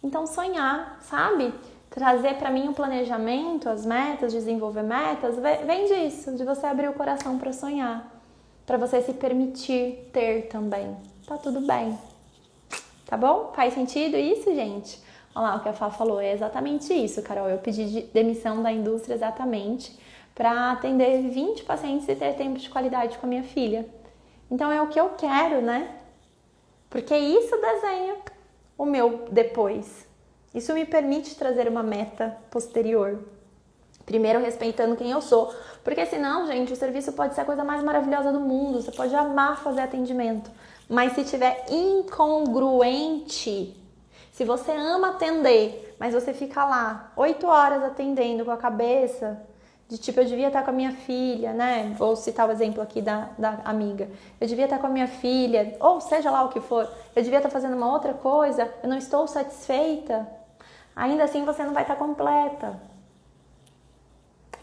Então sonhar, sabe? Trazer para mim um planejamento, as metas, desenvolver metas, vem disso, de você abrir o coração para sonhar, para você se permitir ter também. Tá tudo bem. Tá bom? Faz sentido isso, gente? Olha lá, o que a Fá falou, é exatamente isso, Carol. Eu pedi demissão da indústria exatamente para atender 20 pacientes e ter tempo de qualidade com a minha filha. Então é o que eu quero, né? Porque isso desenha o meu depois. Isso me permite trazer uma meta posterior. Primeiro respeitando quem eu sou. Porque senão, gente, o serviço pode ser a coisa mais maravilhosa do mundo. Você pode amar fazer atendimento. Mas se tiver incongruente, se você ama atender, mas você fica lá 8 horas atendendo com a cabeça de tipo, eu devia estar com a minha filha, né? Vou citar o exemplo aqui da amiga. Eu devia estar com a minha filha, ou seja lá o que for. Eu devia estar fazendo uma outra coisa, eu não estou satisfeita. Ainda assim você não vai estar completa.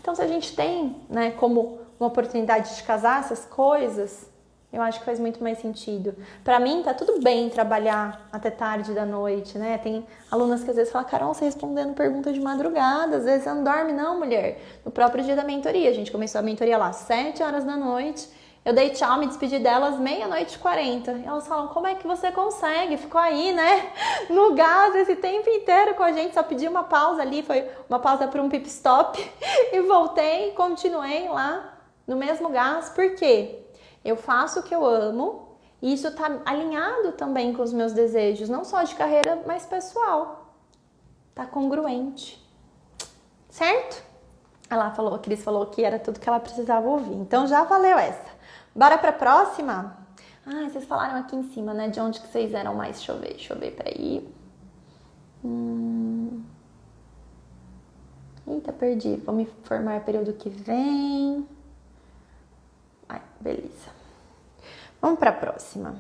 Então se a gente tem, né, como uma oportunidade de casar essas coisas, eu acho que faz muito mais sentido. Pra mim tá tudo bem trabalhar até tarde da noite, né? Tem alunas que às vezes falam, Carol, você respondendo perguntas de madrugada, às vezes você não dorme não, mulher. No próprio dia da mentoria, a gente começou a mentoria lá 7 horas da noite, eu dei tchau, me despedi delas 00:40. E elas falam, como é que você consegue? Ficou aí, né? No gás esse tempo inteiro com a gente, só pedi uma pausa ali, foi uma pausa para um pit stop e voltei, continuei lá no mesmo gás. Por quê? Eu faço o que eu amo e isso tá alinhado também com os meus desejos, não só de carreira, mas pessoal. Tá congruente. Certo? Ela falou, a Cris falou que era tudo que ela precisava ouvir. Então já valeu essa. Bora pra próxima? Ah, vocês falaram aqui em cima, né? De onde que vocês eram mais? Deixa eu ver, peraí. Eita, perdi. Vou me formar período que vem. Ai, beleza. Vamos para a próxima.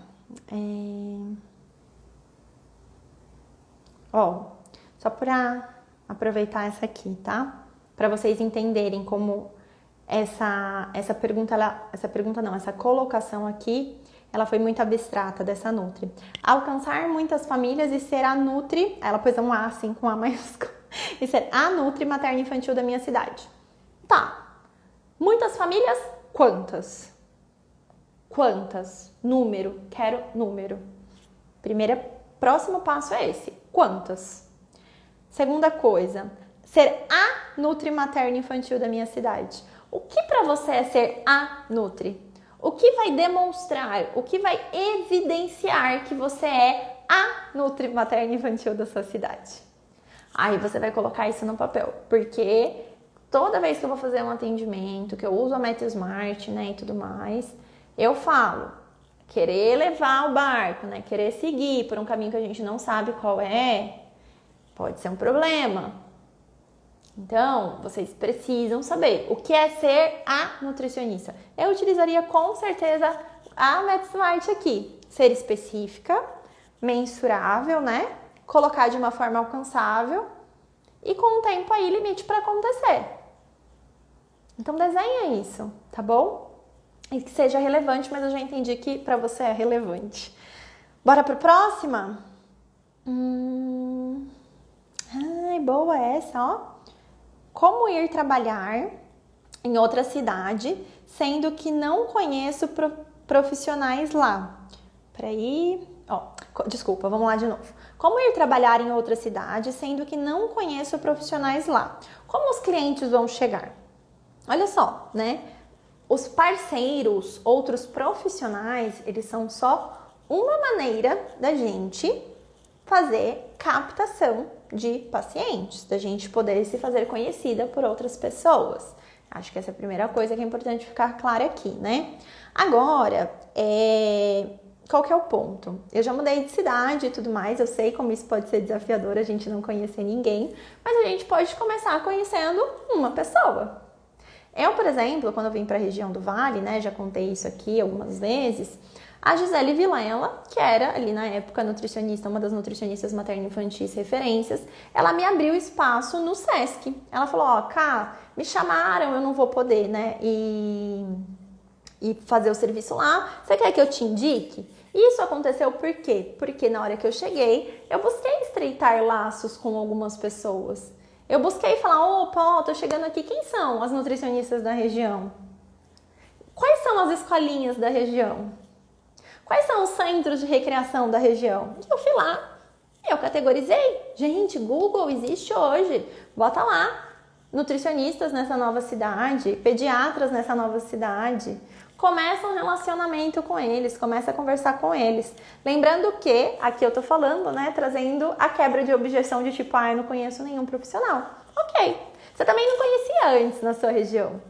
Só para aproveitar essa aqui, tá? Para vocês entenderem como essa colocação aqui, ela foi muito abstrata dessa Nutri. Alcançar muitas famílias e ser a Nutri, ela pôs um A assim com A maiúsculo, e ser a Nutri materna infantil da minha cidade. Tá. Muitas famílias, quantas? Quantas? Número. Quero número. Próximo passo é esse. Quantas? Segunda coisa, ser a Nutri materna infantil da minha cidade. O que para você é ser a Nutri? O que vai demonstrar, o que vai evidenciar que você é a Nutri materna infantil da sua cidade? Aí você vai colocar isso no papel, porque toda vez que eu vou fazer um atendimento, que eu uso a Meta Smart, né, e tudo mais, eu falo, querer levar o barco, né, querer seguir por um caminho que a gente não sabe qual é, pode ser um problema. Então, vocês precisam saber o que é ser a nutricionista. Eu utilizaria com certeza a Meta Smart aqui. Ser específica, mensurável, né? Colocar de uma forma alcançável e com um tempo aí limite para acontecer. Então, desenha isso, tá bom? E que seja relevante, mas eu já entendi que para você é relevante. Bora para a próxima? Ai, boa essa, ó. Como ir trabalhar em outra cidade, sendo que não conheço profissionais lá? Desculpa, vamos lá de novo. Como ir trabalhar em outra cidade, sendo que não conheço profissionais lá? Como os clientes vão chegar? Olha só, né? Os parceiros, outros profissionais, eles são só uma maneira da gente fazer captação de pacientes, da gente poder se fazer conhecida por outras pessoas. Acho que essa é a primeira coisa que é importante ficar clara aqui, né? Agora, qual que é o ponto? Eu já mudei de cidade e tudo mais, eu sei como isso pode ser desafiador, a gente não conhecer ninguém, mas a gente pode começar conhecendo uma pessoa. Eu, por exemplo, quando eu vim para a região do Vale, né, já contei isso aqui algumas vezes, A Gisele Vilela, que era ali na época nutricionista, uma das nutricionistas materno-infantis referências, ela me abriu espaço no Sesc. Ela falou, ó, Cá, me chamaram, eu não vou poder, né, e fazer o serviço lá, você quer que eu te indique? Isso aconteceu por quê? Porque na hora que eu cheguei, eu busquei estreitar laços com algumas pessoas. Eu busquei falar, opa, tô chegando aqui, quem são as nutricionistas da região? Quais são as escolinhas da região? Quais são os centros de recreação da região? E eu fui lá, eu categorizei. Gente, Google existe hoje, bota lá. Nutricionistas nessa nova cidade, pediatras nessa nova cidade. Começa um relacionamento com eles, começa a conversar com eles. Lembrando que, aqui eu tô falando, né, trazendo a quebra de objeção de tipo, eu não conheço nenhum profissional. Ok, você também não conhecia antes na sua região,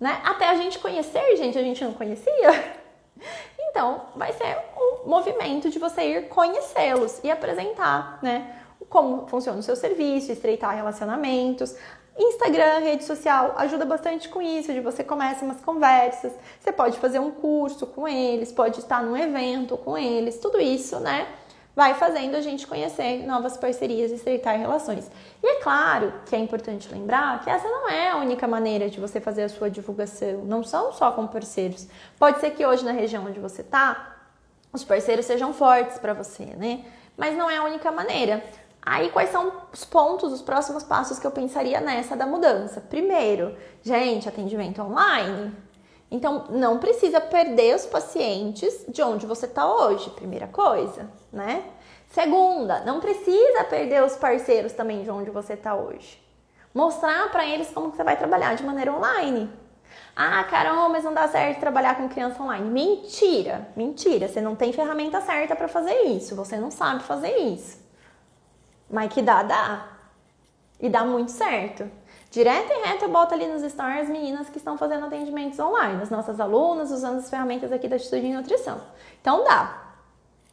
né? Até a gente conhecer, gente, a gente não conhecia. Então, vai ser um movimento de você ir conhecê-los e apresentar, né, como funciona o seu serviço, estreitar relacionamentos. Instagram, rede social, ajuda bastante com isso, de você começa umas conversas, você pode fazer um curso com eles, pode estar num evento com eles, tudo isso, né, vai fazendo a gente conhecer novas parcerias e estreitar relações. E é claro que é importante lembrar que essa não é a única maneira de você fazer a sua divulgação, não são só com parceiros. Pode ser que hoje na região onde você está, os parceiros sejam fortes para você, né, mas não é a única maneira. Aí, quais são os pontos, os próximos passos que eu pensaria nessa da mudança? Primeiro, gente, atendimento online. Então, não precisa perder os pacientes de onde você está hoje, primeira coisa, né? Segunda, não precisa perder os parceiros também de onde você está hoje. Mostrar para eles como que você vai trabalhar de maneira online. Ah, Carol, mas não dá certo trabalhar com criança online. Mentira, mentira. Você não tem ferramenta certa para fazer isso. Você não sabe fazer isso. Mas que dá. E dá muito certo. Direto e reto eu boto ali nos stories as meninas que estão fazendo atendimentos online, as nossas alunas usando as ferramentas aqui da Atitude em Nutrição. Então dá.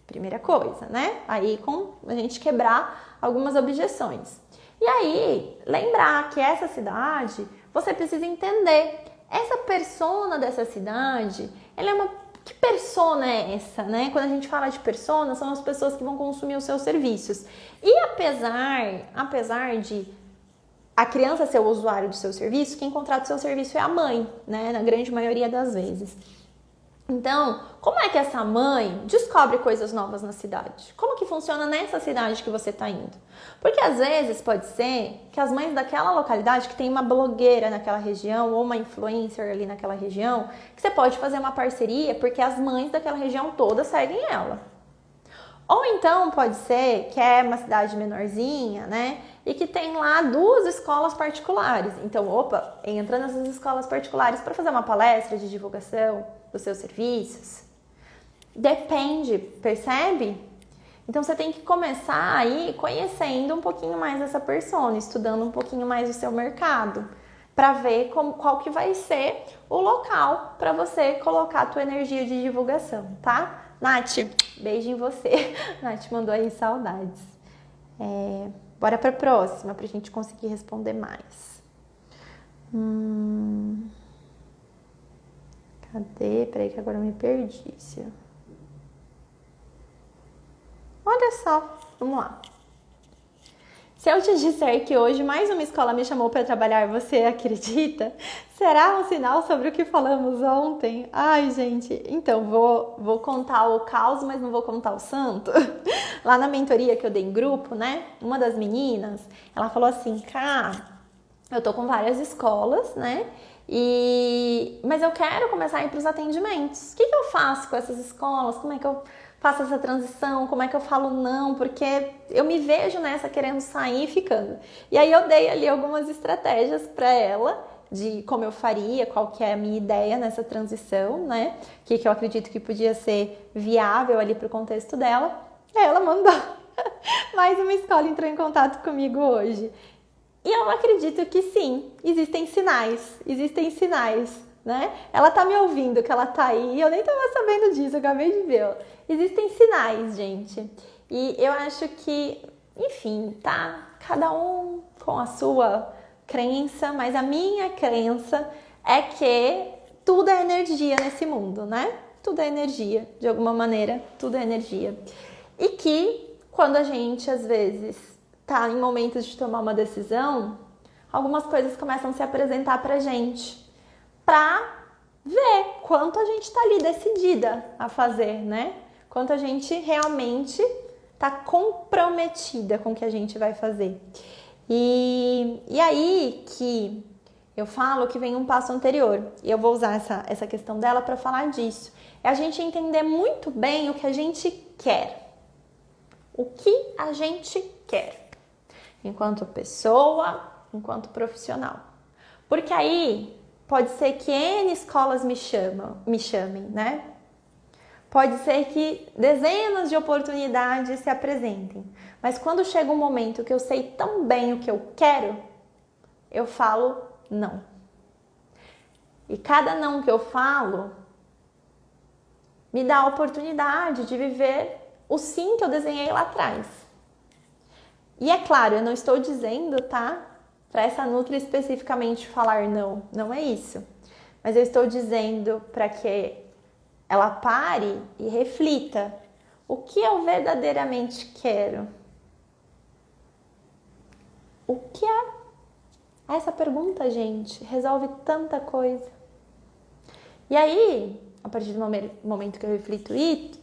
Primeira coisa, né? Aí com a gente quebrar algumas objeções. E aí, lembrar que essa cidade, você precisa entender. Essa persona dessa cidade, ela é uma... Que persona é essa, né? Quando a gente fala de persona, são as pessoas que vão consumir os seus serviços. E apesar de a criança ser o usuário do seu serviço, quem contrata o seu serviço é a mãe, né? Na grande maioria das vezes. Então, como é que essa mãe descobre coisas novas na cidade? Como que funciona nessa cidade que você está indo? Porque às vezes pode ser que as mães daquela localidade, que tem uma blogueira naquela região ou uma influencer ali naquela região, que você pode fazer uma parceria porque as mães daquela região toda seguem ela. Ou então pode ser que é uma cidade menorzinha, né? E que tem lá 2 escolas particulares. Então, entra nessas escolas particulares para fazer uma palestra de divulgação dos seus serviços. Depende, percebe? Então, você tem que começar aí conhecendo um pouquinho mais essa persona, estudando um pouquinho mais o seu mercado, para ver qual que vai ser o local para você colocar a tua energia de divulgação, tá? Nath, beijo em você. Nath mandou aí saudades. Bora para a próxima, para a gente conseguir responder mais. Cadê? Peraí que agora eu me perdi. Olha só, vamos lá. Se eu te disser que hoje mais uma escola me chamou para trabalhar, você acredita? Será um sinal sobre o que falamos ontem? Ai, gente, então vou contar o caos, mas não vou contar o santo. Lá na mentoria que eu dei em grupo, né? Uma das meninas, ela falou assim, eu tô com várias escolas, né? Mas eu quero começar a ir para os atendimentos. O que eu faço com essas escolas? Como é que eu faço essa transição? Como é que eu falo não? Porque eu me vejo nessa querendo sair e ficando. E aí eu dei ali algumas estratégias para ela de como eu faria, qual que é a minha ideia nessa transição, né? O que eu acredito que podia ser viável ali para o contexto dela. E aí ela mandou mais uma escola entrou em contato comigo hoje. E eu acredito que sim, existem sinais, né? Ela tá me ouvindo, que ela tá aí, e eu nem tava sabendo disso, eu acabei de ver. Existem sinais, gente. E eu acho que, enfim, tá? Cada um com a sua crença, mas a minha crença é que tudo é energia nesse mundo, né? tudo é energia, de alguma maneira, tudo é energia. E que quando a gente, às vezes, tá em momentos de tomar uma decisão, algumas coisas começam a se apresentar pra gente, pra ver quanto a gente tá ali decidida a fazer, né? Quanto a gente realmente tá comprometida com o que a gente vai fazer. E aí que eu falo que vem um passo anterior, e eu vou usar essa questão dela para falar disso. É a gente entender muito bem o que a gente quer. O que a gente quer, enquanto pessoa, enquanto profissional. Porque aí pode ser que N escolas me chamem, né? Pode ser que dezenas de oportunidades se apresentem. Mas quando chega um momento que eu sei tão bem o que eu quero, eu falo não. E cada não que eu falo me dá a oportunidade de viver o sim que eu desenhei lá atrás. E é claro, eu não estou dizendo, tá? Para essa Nutri especificamente falar não. Não é isso. Mas eu estou dizendo para que ela pare e reflita. O que eu verdadeiramente quero? O que é? Essa pergunta, gente, resolve tanta coisa. E aí, a partir do momento que eu reflito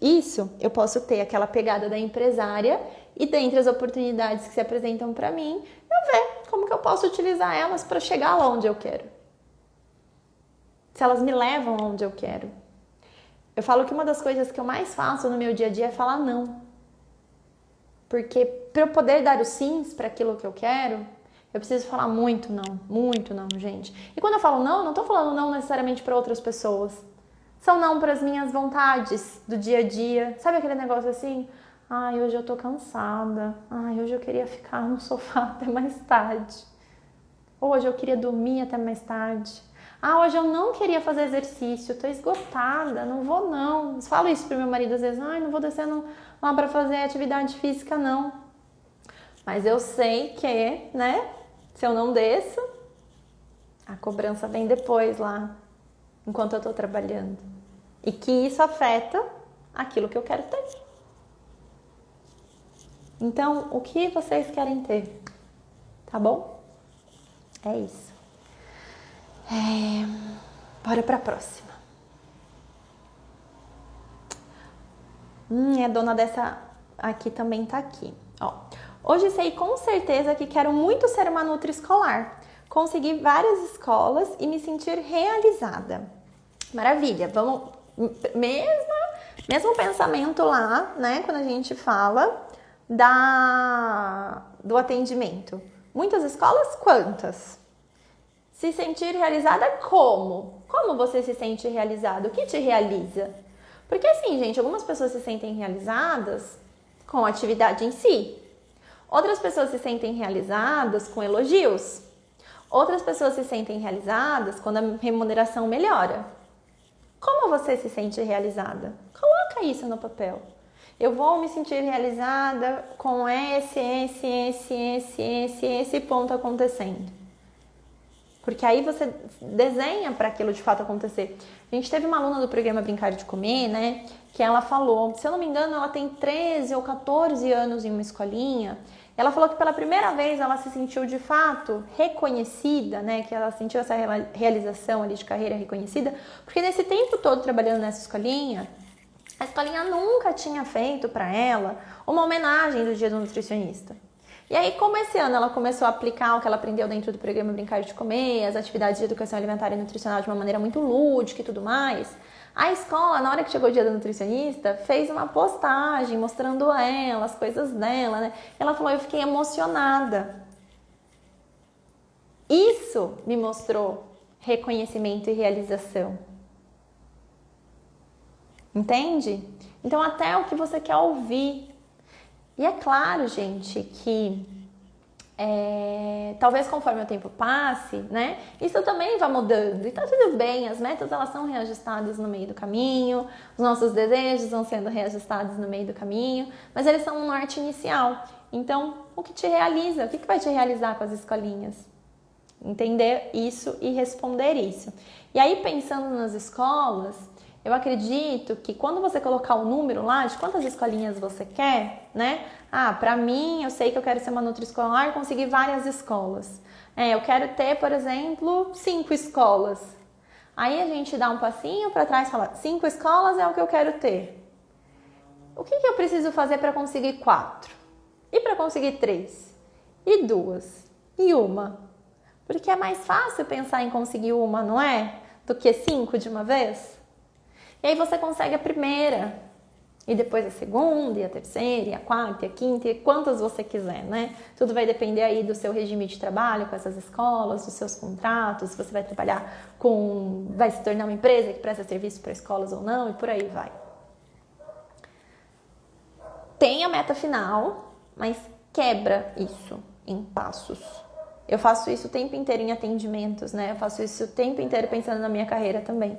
isso, eu posso ter aquela pegada da empresária e dentre as oportunidades que se apresentam para mim, eu ver como que eu posso utilizar elas para chegar lá onde eu quero. Se elas me levam aonde eu quero. Eu falo que uma das coisas que eu mais faço no meu dia a dia é falar não. Porque para eu poder dar os sims para aquilo que eu quero, eu preciso falar muito não, gente. E quando eu falo não, eu não tô falando não necessariamente para outras pessoas. São não para as minhas vontades do dia a dia. Sabe aquele negócio assim? Ai, hoje eu tô cansada. Ai, hoje eu queria ficar no sofá até mais tarde. Hoje eu queria dormir até mais tarde. Ah, hoje eu não queria fazer exercício, tô esgotada, não vou não. Eu falo isso pro meu marido às vezes, ai, não vou descer lá pra fazer atividade física não. Mas eu sei que, né, se eu não desço, a cobrança vem depois lá, enquanto eu tô trabalhando. E que isso afeta aquilo que eu quero ter. Então, o que vocês querem ter? Tá bom? É isso. Bora pra próxima. A dona dessa aqui também tá aqui. Ó, hoje sei com certeza que quero muito ser uma Nutri escolar. Consegui várias escolas e me sentir realizada. Maravilha, vamos... Mesmo pensamento lá, né? Quando a gente fala do atendimento. Muitas escolas, quantas? Se sentir realizada como? Como você se sente realizado? O que te realiza? Porque assim, gente, algumas pessoas se sentem realizadas com a atividade em si. Outras pessoas se sentem realizadas com elogios. Outras pessoas se sentem realizadas quando a remuneração melhora. Como você se sente realizada? Coloca isso no papel. Eu vou me sentir realizada com esse ponto acontecendo. Porque aí você desenha para aquilo de fato acontecer. A gente teve uma aluna do programa Brincar de Comer, né? Que ela falou, se eu não me engano, ela tem 13 ou 14 anos em uma escolinha. Ela falou que pela primeira vez ela se sentiu de fato reconhecida, né? Que ela sentiu essa realização ali de carreira reconhecida. Porque nesse tempo todo trabalhando nessa escolinha, a escolinha nunca tinha feito para ela uma homenagem do Dia do Nutricionista. E aí, como esse ano ela começou a aplicar o que ela aprendeu dentro do programa Brincar de Comer, as atividades de educação alimentar e nutricional de uma maneira muito lúdica e tudo mais, a escola, na hora que chegou o Dia do Nutricionista, fez uma postagem mostrando ela, as coisas dela, né? Ela falou, eu fiquei emocionada. Isso me mostrou reconhecimento e realização. Entende? Então, até o que você quer ouvir. E é claro, gente, que talvez conforme o tempo passe, né, isso também vai mudando. E tá tudo bem, as metas elas são reajustadas no meio do caminho, os nossos desejos vão sendo reajustados no meio do caminho, mas eles são um norte inicial. Então, o que te realiza? O que vai te realizar com as escolinhas? Entender isso e responder isso. E aí, pensando nas escolas, Eu acredito que quando você colocar o número lá de quantas escolinhas você quer, né? Pra mim, eu sei que eu quero ser uma nutriescolar e conseguir várias escolas. Eu quero ter, por exemplo, 5 escolas. Aí a gente dá um passinho para trás e fala, 5 escolas é o que eu quero ter. O que eu preciso fazer para conseguir 4? E para conseguir 3? E 2? E 1? Porque é mais fácil pensar em conseguir 1, não é? Do que 5 de uma vez? E aí você consegue a primeira, e depois a segunda, e a terceira, e a quarta, e a quinta, e quantas você quiser, né? Tudo vai depender aí do seu regime de trabalho com essas escolas, dos seus contratos, se você vai trabalhar vai se tornar uma empresa que presta serviço para escolas ou não, e por aí vai. Tem a meta final, mas quebra isso em passos. Eu faço isso o tempo inteiro em atendimentos, né? Eu faço isso o tempo inteiro pensando na minha carreira também.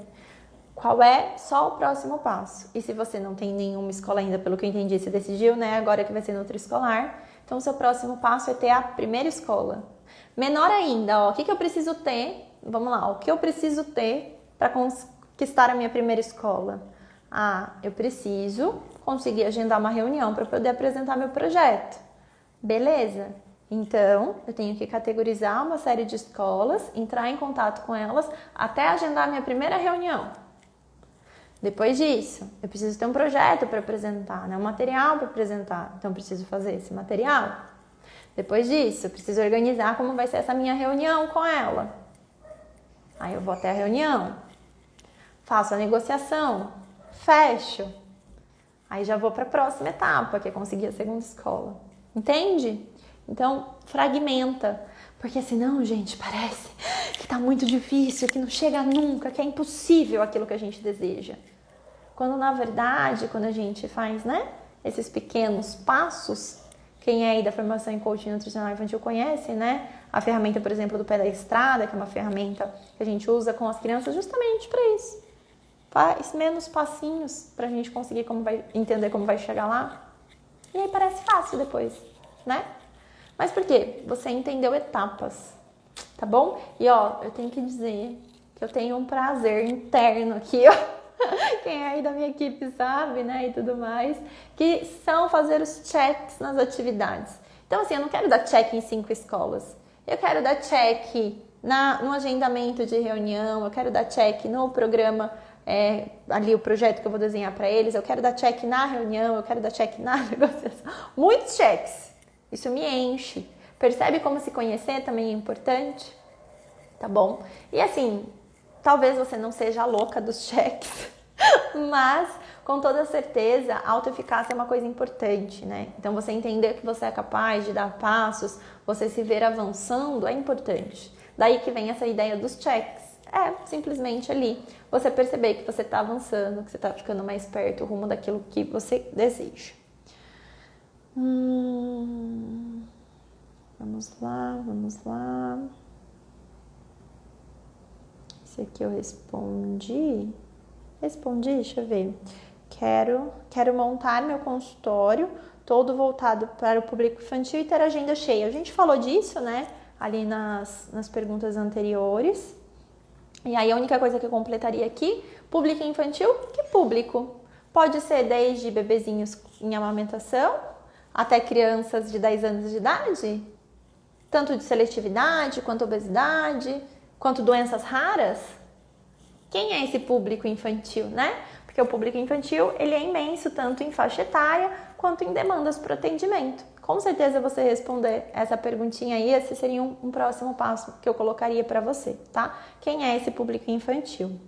Qual é só o próximo passo? E se você não tem nenhuma escola ainda, pelo que eu entendi, você decidiu, né? Agora que vai ser nutriescolar. Então, o seu próximo passo é ter a primeira escola. Menor ainda, o que eu preciso ter? Vamos lá, o que eu preciso ter para conquistar a minha primeira escola? Eu preciso conseguir agendar uma reunião para poder apresentar meu projeto. Beleza? Então, eu tenho que categorizar uma série de escolas, entrar em contato com elas, até agendar a minha primeira reunião. Depois disso, eu preciso ter um projeto para apresentar, né? Um material para apresentar. Então, eu preciso fazer esse material. Depois disso, eu preciso organizar como vai ser essa minha reunião com ela. Aí eu vou até a reunião, faço a negociação, fecho. Aí já vou para a próxima etapa, que é conseguir a segunda escola. Entende? Então, fragmenta. Porque senão, gente, parece que tá muito difícil, que não chega nunca, que é impossível aquilo que a gente deseja. Quando, na verdade, quando a gente faz, né, esses pequenos passos, quem é aí da formação em coaching nutricional infantil conhece, né, a ferramenta, por exemplo, do Pé da Estrada, que é uma ferramenta que a gente usa com as crianças justamente para isso. Faz menos passinhos para a gente conseguir entender como vai chegar lá. E aí parece fácil depois, né? Mas por quê? Você entendeu etapas, tá bom? E eu tenho que dizer que eu tenho um prazer interno aqui, quem é aí da minha equipe sabe, né, e tudo mais, que são fazer os checks nas atividades. Então, assim, eu não quero dar check em 5 escolas, eu quero dar check no agendamento de reunião, eu quero dar check no programa, ali o projeto que eu vou desenhar para eles, eu quero dar check na reunião, eu quero dar check na negociação, muitos checks. Isso me enche. Percebe como se conhecer também é importante? Tá bom? E assim, talvez você não seja a louca dos cheques, mas com toda certeza a autoeficácia é uma coisa importante, né? Então você entender que você é capaz de dar passos, você se ver avançando é importante. Daí que vem essa ideia dos cheques. Simplesmente ali você perceber que você está avançando, que você está ficando mais perto rumo daquilo que você deseja. Vamos lá. Esse aqui eu respondi, deixa eu ver. Quero montar meu consultório todo voltado para o público infantil e ter agenda cheia. A gente falou disso, né? Ali nas perguntas anteriores. E aí a única coisa que eu completaria aqui, público infantil, que público? Pode ser desde bebezinhos em amamentação até crianças de 10 anos de idade? Tanto de seletividade, quanto obesidade, quanto doenças raras? Quem é esse público infantil, né? Porque o público infantil, ele é imenso, tanto em faixa etária, quanto em demandas para o atendimento. Com certeza você responder essa perguntinha aí, esse seria um próximo passo que eu colocaria para você, tá? Quem é esse público infantil?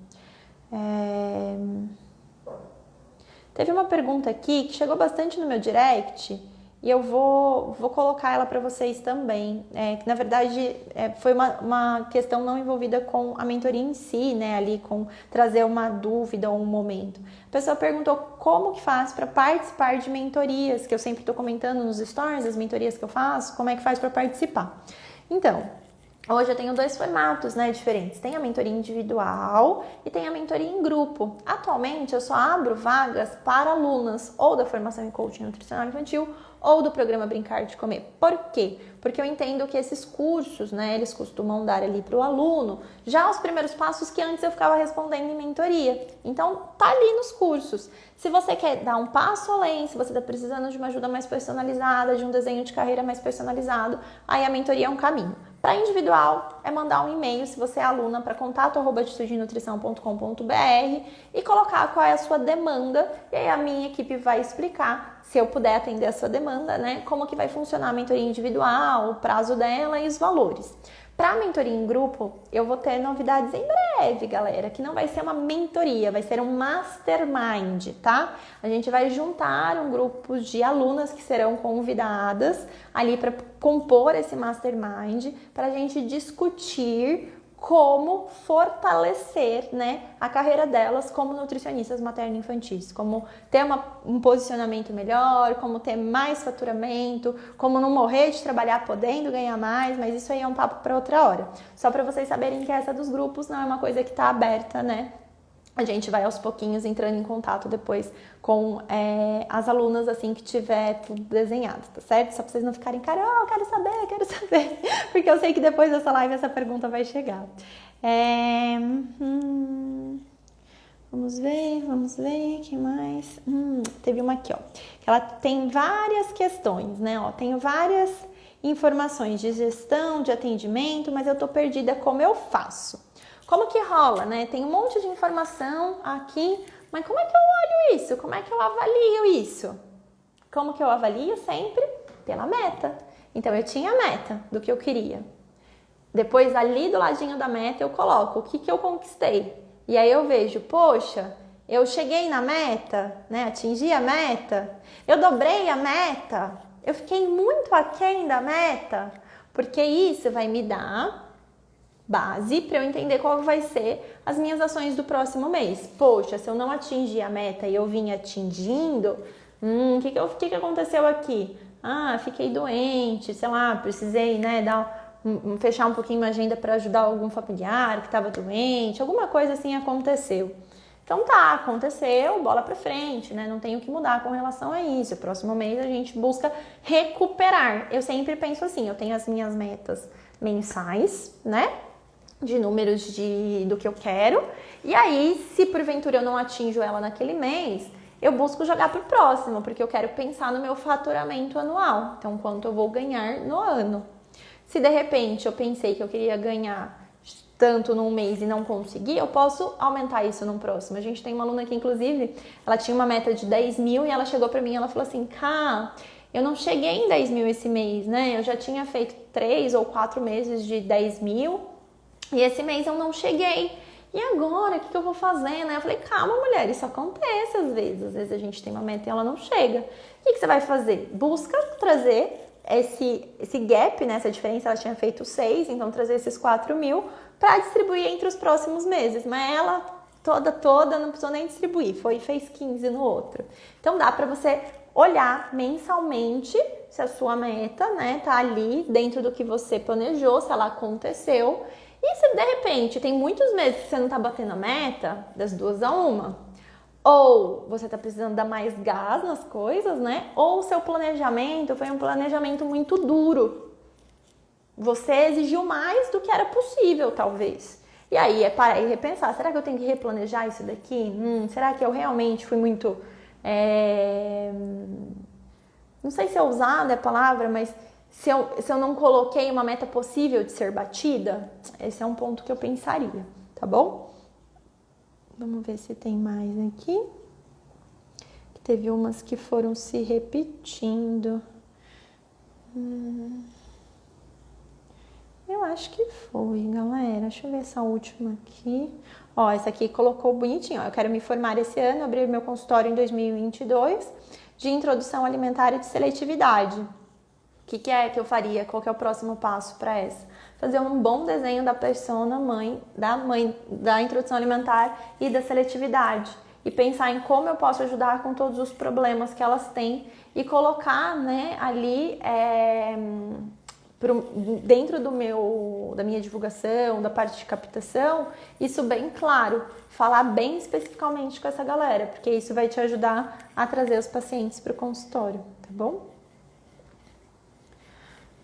Teve uma pergunta aqui que chegou bastante no meu direct e eu vou colocar ela para vocês também. Que na verdade foi uma questão não envolvida com a mentoria em si, né? Ali com trazer uma dúvida ou um momento. A pessoa perguntou como que faz para participar de mentorias, que eu sempre estou comentando nos stories, as mentorias que eu faço, como é que faz para participar. Então, Hoje eu tenho dois formatos, né, diferentes. Tem a mentoria individual e tem a mentoria em grupo. Atualmente eu só abro vagas para alunas ou da formação em coaching nutricional infantil ou do programa Brincar de Comer. Por quê? Porque eu entendo que esses cursos, né, eles costumam dar ali para o aluno já os primeiros passos que antes eu ficava respondendo em mentoria. Então, tá ali nos cursos. Se você quer dar um passo além, se você está precisando de uma ajuda mais personalizada, de um desenho de carreira mais personalizado, aí a mentoria é um caminho. Para individual, é mandar um e-mail, se você é aluna, para contato@atitudenutrição.com.br e colocar qual é a sua demanda. E aí a minha equipe vai explicar, se eu puder atender a sua demanda, né, como que vai funcionar a mentoria individual, o prazo dela e os valores. Para a mentoria em grupo, eu vou ter novidades em breve, galera, que não vai ser uma mentoria, vai ser um mastermind, tá? A gente vai juntar um grupo de alunas que serão convidadas ali para compor esse mastermind, para a gente discutir como fortalecer, né, a carreira delas como nutricionistas materno-infantis, como ter um posicionamento melhor, como ter mais faturamento, como não morrer de trabalhar podendo ganhar mais, mas isso aí é um papo para outra hora. Só para vocês saberem que essa dos grupos não é uma coisa que está aberta, né? A gente vai aos pouquinhos entrando em contato depois com as alunas assim que tiver tudo desenhado, tá certo? Só pra vocês não ficarem, Carol, quero saber, porque eu sei que depois dessa live essa pergunta vai chegar. Vamos ver, o que mais? Teve uma aqui, ó, que ela tem várias questões, né? Ó, tenho várias informações de gestão, de atendimento, mas eu tô perdida, como eu faço? Como que rola, né? Tem um monte de informação aqui, mas como é que eu olho isso? Como é que eu avalio isso? Como que eu avalio? Sempre pela meta. Então, eu tinha a meta do que eu queria. Depois, ali do ladinho da meta, eu coloco o que eu conquistei. E aí eu vejo, poxa, eu cheguei na meta, né? Atingi a meta, eu dobrei a meta, eu fiquei muito aquém da meta, porque isso vai me dar base para eu entender qual vai ser as minhas ações do próximo mês. Poxa, se eu não atingir a meta e eu vim atingindo, o que aconteceu aqui? Fiquei doente, sei lá, precisei, né, fechar um pouquinho a agenda para ajudar algum familiar que estava doente, alguma coisa assim aconteceu. Então tá, aconteceu, bola pra frente, né? Não tem o que mudar com relação a isso. O próximo mês a gente busca recuperar. Eu sempre penso assim, eu tenho as minhas metas mensais, né? De números do que eu quero. E aí, se porventura eu não atinjo ela naquele mês, eu busco jogar pro próximo, porque eu quero pensar no meu faturamento anual. Então, quanto eu vou ganhar no ano. Se de repente eu pensei que eu queria ganhar tanto num mês e não consegui, eu posso aumentar isso no próximo. A gente tem uma aluna que, inclusive, ela tinha uma meta de 10 mil e ela chegou pra mim e ela falou assim, eu não cheguei em 10 mil esse mês, né? Eu já tinha feito 3 ou 4 meses de 10 mil e esse mês eu não cheguei. E agora, o que eu vou fazer, né? Eu falei, calma, mulher, isso acontece às vezes. Às vezes a gente tem uma meta e ela não chega. O que você vai fazer? Busca trazer esse gap, né? Essa diferença, ela tinha feito 6, então trazer esses 4 mil para distribuir entre os próximos meses. Mas ela toda não precisou nem distribuir, fez 15 no outro. Então dá para você olhar mensalmente se a sua meta, né, tá ali dentro do que você planejou, se ela aconteceu. E se de repente tem muitos meses que você não tá batendo a meta, das duas a uma, ou você tá precisando dar mais gás nas coisas, né? Ou o seu planejamento foi um planejamento muito duro. Você exigiu mais do que era possível, talvez. E aí é parar e repensar, será que eu tenho que replanejar isso daqui? Será que eu realmente fui muito... Não sei se é ousada a palavra, mas se eu não coloquei uma meta possível de ser batida, esse é um ponto que eu pensaria, tá bom? Vamos ver se tem mais aqui. Teve umas que foram se repetindo. Eu acho que foi, galera. Deixa eu ver essa última aqui. Ó, essa aqui colocou bonitinho. Ó, eu quero me formar esse ano, abrir meu consultório em 2022 de introdução alimentar e de seletividade. O que é que eu faria? Qual que é o próximo passo para essa? Fazer um bom desenho da persona mãe, da introdução alimentar e da seletividade. E pensar em como eu posso ajudar com todos os problemas que elas têm e colocar, né, ali dentro da minha divulgação, da parte de captação, isso bem claro, falar bem especificamente com essa galera, porque isso vai te ajudar a trazer os pacientes para o consultório, tá bom?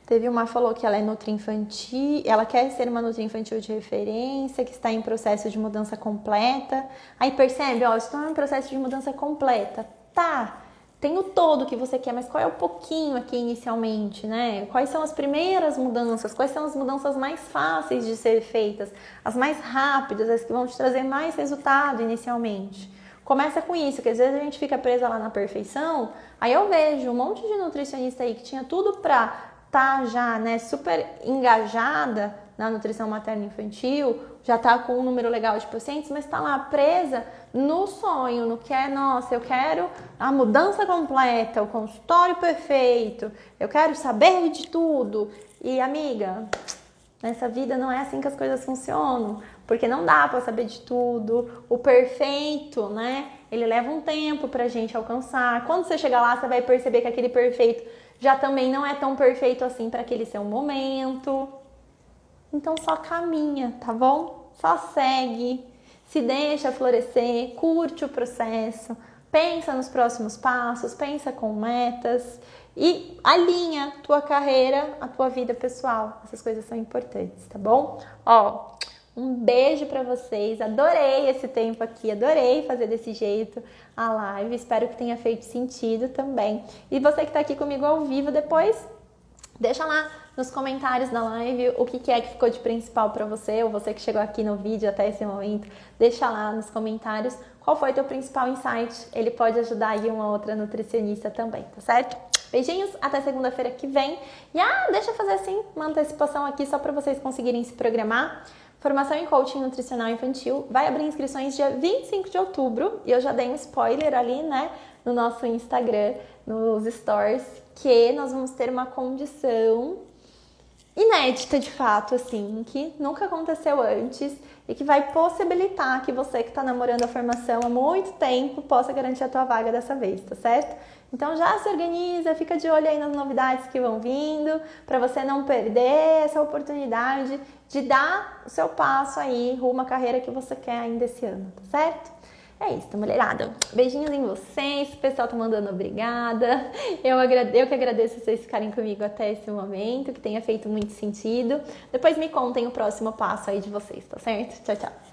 Teve uma que falou que ela é nutri-infantil, ela quer ser uma nutri-infantil de referência, que está em processo de mudança completa. Aí percebe, ó, estou em processo de mudança completa. Tá, tem o todo que você quer, mas qual é o pouquinho aqui inicialmente, né? Quais são as primeiras mudanças? Quais são as mudanças mais fáceis de ser feitas? As mais rápidas, as que vão te trazer mais resultado inicialmente? Começa com isso, que às vezes a gente fica presa lá na perfeição. Aí eu vejo um monte de nutricionista aí que tinha tudo pra tá já, né, super engajada na nutrição materna infantil, já tá com um número legal de pacientes, mas tá lá presa no sonho, no que é, nossa, eu quero a mudança completa, o consultório perfeito, eu quero saber de tudo. E amiga, nessa vida não é assim que as coisas funcionam, porque não dá para saber de tudo. O perfeito, né, ele leva um tempo pra gente alcançar. Quando você chegar lá, você vai perceber que aquele perfeito já também não é tão perfeito assim para aquele seu momento. Então só caminha, tá bom? Só segue, se deixa florescer, curte o processo, pensa nos próximos passos, pensa com metas e alinha tua carreira, a tua vida pessoal. Essas coisas são importantes, tá bom? Ó, um beijo pra vocês, adorei esse tempo aqui, adorei fazer desse jeito a live, espero que tenha feito sentido também. E você que tá aqui comigo ao vivo, depois deixa lá nos comentários da live o que é que ficou de principal pra você, ou você que chegou aqui no vídeo até esse momento, deixa lá nos comentários qual foi teu principal insight, ele pode ajudar aí uma outra nutricionista também, tá certo? Beijinhos, até segunda-feira que vem. E deixa eu fazer assim, uma antecipação aqui só pra vocês conseguirem se programar. Formação em Coaching Nutricional Infantil vai abrir inscrições dia 25 de outubro e eu já dei um spoiler ali, né, no nosso Instagram, nos stories, que nós vamos ter uma condição inédita de fato, assim, que nunca aconteceu antes e que vai possibilitar que você que está namorando a formação há muito tempo possa garantir a tua vaga dessa vez, tá certo? Então já se organiza, fica de olho aí nas novidades que vão vindo, para você não perder essa oportunidade de dar o seu passo aí rumo à carreira que você quer ainda esse ano, tá certo? É isso, mulherada. Beijinhos em vocês, o pessoal tá mandando obrigada. Eu que agradeço vocês ficarem comigo até esse momento, que tenha feito muito sentido. Depois me contem o próximo passo aí de vocês, tá certo? Tchau, tchau.